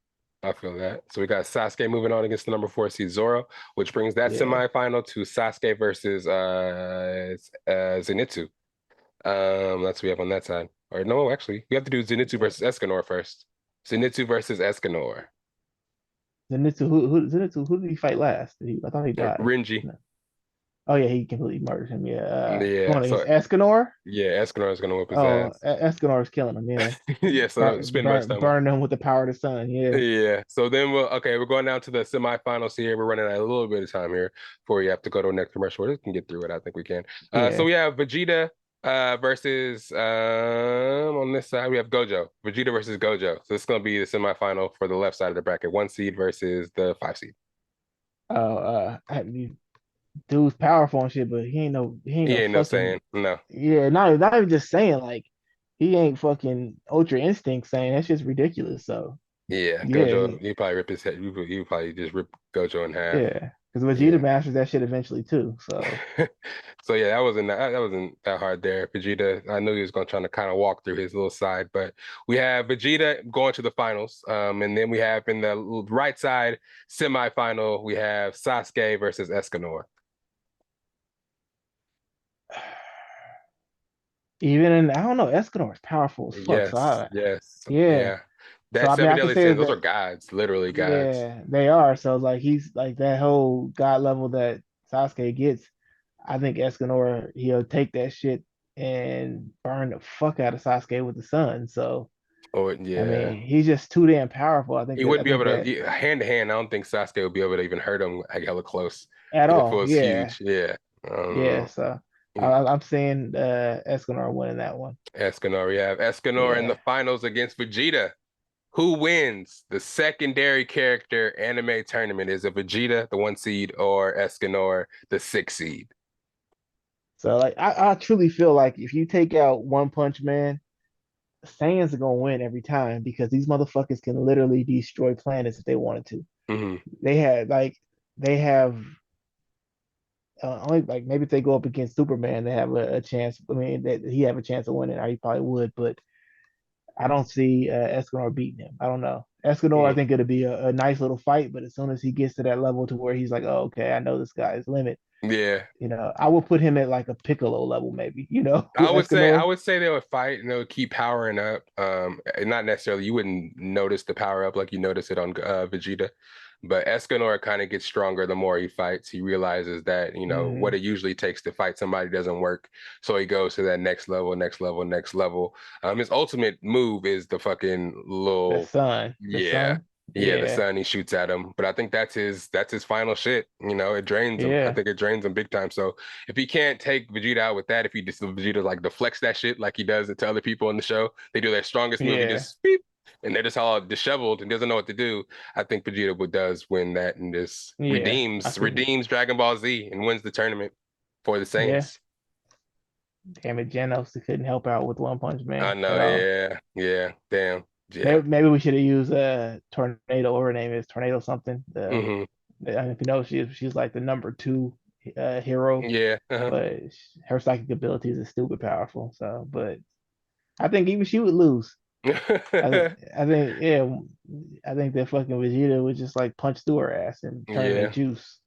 I feel that. So we got Sasuke moving on against the number 4 seed Zoro, which brings that Yeah, semifinal to Sasuke versus Zenitsu. That's what we have on that side. Or no, actually, we have to do Zenitsu versus Escanor first. Zenitsu versus Escanor. Zenitsu, who did he fight last? I thought he died. Renji. No. Oh yeah, he completely murdered him. Yeah, Yeah, going so against Escanor. yeah, Escanor is gonna whip his Oh, ass. Escanor is killing him. Yeah, Yeah, so spend much time. burn them with the power of the sun. Yeah, Yeah. So then we're going down to the semifinals here. We're running out a little bit of time here before you have to go to a next commercial. We can get through it. I think we can. So yeah. we have Vegeta versus on this side we have Gojo. Vegeta versus Gojo. So this is gonna be the semifinal for the left side of the bracket. 1 seed versus the 5 seed. Dude's powerful and shit, but he ain't He no ain't no fucking saying no. yeah. Not even just saying like he ain't fucking Ultra Instinct saying that's just ridiculous. So Yeah, yeah, Gojo, he probably rip his head. He probably just rip Gojo in half. yeah, because Vegeta Yeah. masters that shit eventually too. So So yeah, that wasn't that hard there. Vegeta, I knew he was gonna try to kind of walk through his little side, but we have Vegeta going to the finals. And then we have in the right side semifinal, we have Sasuke versus Escanor. even in I don't know, Escanor is powerful as fuck. So Yes, yes, yeah, yeah. So That I mean, seven I can deadly say sins, those are that gods, literally gods. yeah, they are. So like he's like that whole god level that Sasuke gets. I think Escanor he'll take that shit and burn the fuck out of Sasuke with the sun. So Or I yeah. mean, he's just too damn powerful. He I wouldn't be think able to that hand to hand. I don't think Sasuke would be able to even hurt him like hella close. at If it all. was Yeah, huge, yeah. yeah. So I'm saying Escanor winning that one. Escanor, we have Escanor in the Yeah. finals against Vegeta. Who wins the secondary character anime tournament? Is it Vegeta, the 1 seed, or Escanor, the 6 seed? So like I truly feel like if you take out One Punch Man, Saiyans are gonna win every time because these motherfuckers can literally destroy planets if they wanted to. Hmm. They had like they have only like maybe if they go up against Superman, they have a chance. I mean, he have a chance of winning, or he probably would, but I don't see Escanor beating him. I don't know. Escanor, I Mm. think it'll be a nice little fight, but as soon as he gets to that level to where he's like, oh, okay, I know this guy's limit. Yeah. I would put him at like a Piccolo level, maybe. I With would say I Escanor. would say they would fight and they would keep powering up. And not necessarily you wouldn't notice the power up like you notice it on Vegeta, but Escanor kind of gets stronger the more he fights. He realizes that what Hmm. it usually takes to fight somebody doesn't work, so he goes to that next level, next level, next level. His ultimate move is the fucking The little sun, the yeah. sun. Yeah, the Yeah, sun he shoots at him, but I think that's his final shit. It drains him. I yeah, think it drains him big time. So if he can't take Vegeta out with that, if he just Vegeta like deflects that shit like he does it to other people in the show, they do their strongest move, he yeah, just beep, and they're just all disheveled and doesn't know what to do. I think Vegeta does win that and just yeah. I can. redeems Dragon Ball Z and wins the tournament for the Yeah. Saiyans. Damn it, Genos couldn't help out with One Punch I Man know, at all. yeah, yeah, damn, yeah. Maybe we should have used Tornado, or her name is Tornado something. Hmm. I don't know if you know she's like the number two hero, Yeah, but her psychic abilities are stupid powerful. So, but I think even she would lose. I think yeah, I think that fucking Vegeta would just like punch through her ass and turn into yeah. juice.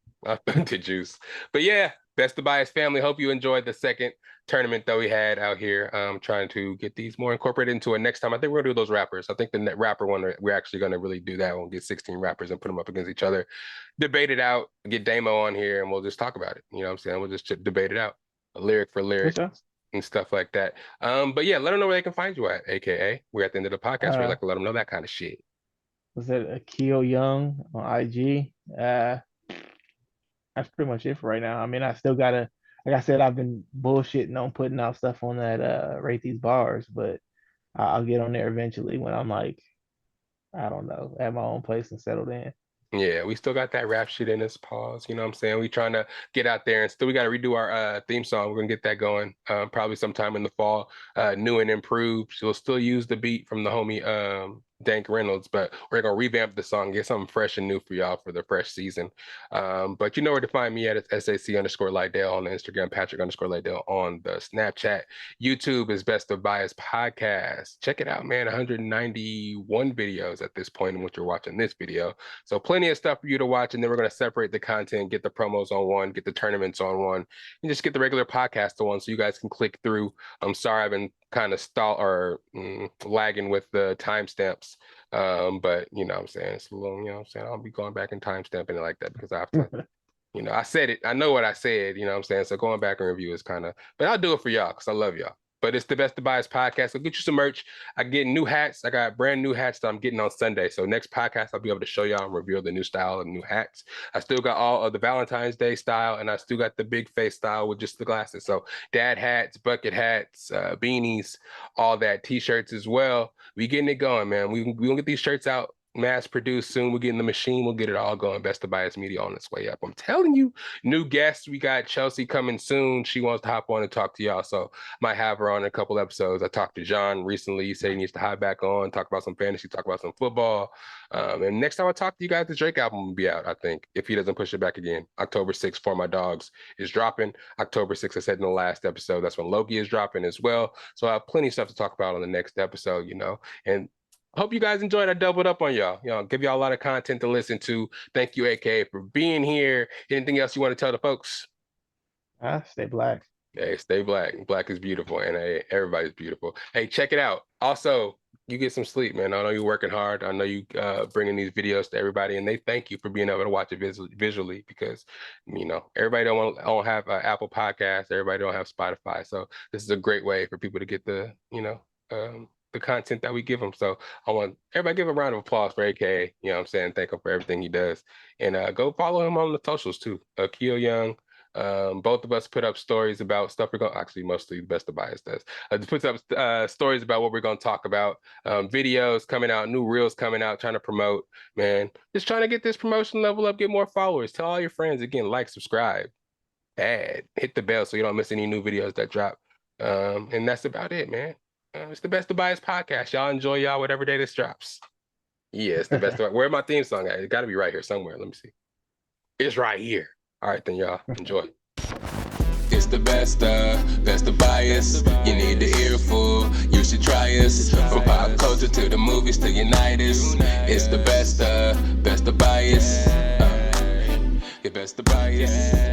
To juice. But yeah, best to bias family. Hope you enjoyed the second tournament that we had out here. Trying to get these more incorporated into it next time. I think we're gonna do those rappers. I think the rapper one we're actually gonna really do that. We'll get 16 rappers and put them up against each other, debate it out, get Damo on here, and we'll just talk about it. You know what I'm saying? We'll just debate it out, lyric for For lyric. sure. And stuff like that. But yeah, let them know where they can find you at, aka we're at the end of the podcast. We Uh, like to let them know that kind of shit. was it Akio Young on IG? That's pretty much it for right now. I mean, I still gotta, like I said, I've been bullshitting on putting out stuff on that rate these bars, but I'll get on there eventually when I'm like, I don't know, at my own place and settled in. Yeah, we still got that rap shit in us. Pause. You know what I'm saying? We trying to get out there and still we got to redo our theme song. We're gonna get that going probably sometime in the fall. New and improved. We'll still use the beat from the homie Dank Reynolds, but we're gonna revamp the song, get something fresh and new for y'all for the fresh season. But you know where to find me at. It's SAC_Lydell on the Instagram, Patrick_Lydell on the Snapchat. YouTube is Best of Bias Podcast. Check it out, man. 191 videos at this point in which you're watching this video. So plenty of stuff for you to watch, and then we're going to separate the content, get the promos on one, get the tournaments on one, and just get the regular podcast on one, so you guys can click through. I'm sorry I've been kind of lagging with the timestamps, but you know what I'm saying, it's a little, you know what I'm saying, I'll be going back and timestamping it like that because I have to. I said it. I know what I said, you know what I'm saying? So going back and review is kind of, but I'll do it for y'all because I love y'all. But it's the Best of Bias podcast. So get you some merch. I get new hats. I got brand new hats that I'm getting on Sunday. So next podcast, I'll be able to show y'all and reveal the new style of new hats. I still got all of the Valentine's Day style, and I still got the big face style with just the glasses. So dad hats, bucket hats, beanies, all that, t-shirts as well. We getting it going, man. We gonna get these shirts out mass produced soon. We're getting the machine. We'll get it all going. Best of Bias Media on its way up. I'm telling you, new guests. We got Chelsea coming soon. She wants to hop on and talk to y'all. So might have her on a couple episodes. I talked to John recently. He said he needs to hop back on, talk about some fantasy, talk about some football. And next time I talk to you guys, the Drake album will be out, I think, if he doesn't push it back again. October 6th, For My Dogs is dropping. October 6th, I said in the last episode, that's when Loki is dropping as well. So I have plenty of stuff to talk about on the next episode, and hope you guys enjoyed. I doubled up on y'all. Give y'all a lot of content to listen to. Thank you, AKA, for being here. Anything else you want to tell the folks? Stay black. Hey, stay black. Black is beautiful, and hey, everybody's beautiful. Hey, check it out. Also, you get some sleep, man. I know you're working hard. I know you bringing these videos to everybody, and they thank you for being able to watch it visually because, everybody don't have Apple Podcasts. Everybody don't have Spotify. So this is a great way for people to get the content that we give them. So I want everybody give a round of applause for AKA. You know what I'm saying? Thank him for everything he does. And go follow him on the socials too. Keo Young. Both of us put up stories about stuff we're going to actually mostly Best of Bias does. Puts up stories about what we're going to talk about, videos coming out, new reels coming out, trying to promote, man. Just trying to get this promotion level up, get more followers. Tell all your friends again, like, subscribe, add, hit the bell so you don't miss any new videos that drop. And that's about it, man. It's the Best of Bias podcast. Y'all enjoy y'all whatever day this drops. Yeah, it's the best of where my theme song at? It got to be right here somewhere. Let me see. It's right here. All right, then y'all enjoy. It's the best of bias. You need the earful, you should try us. From pop culture to the movies to unite us. It's the best of bias. The best of bias.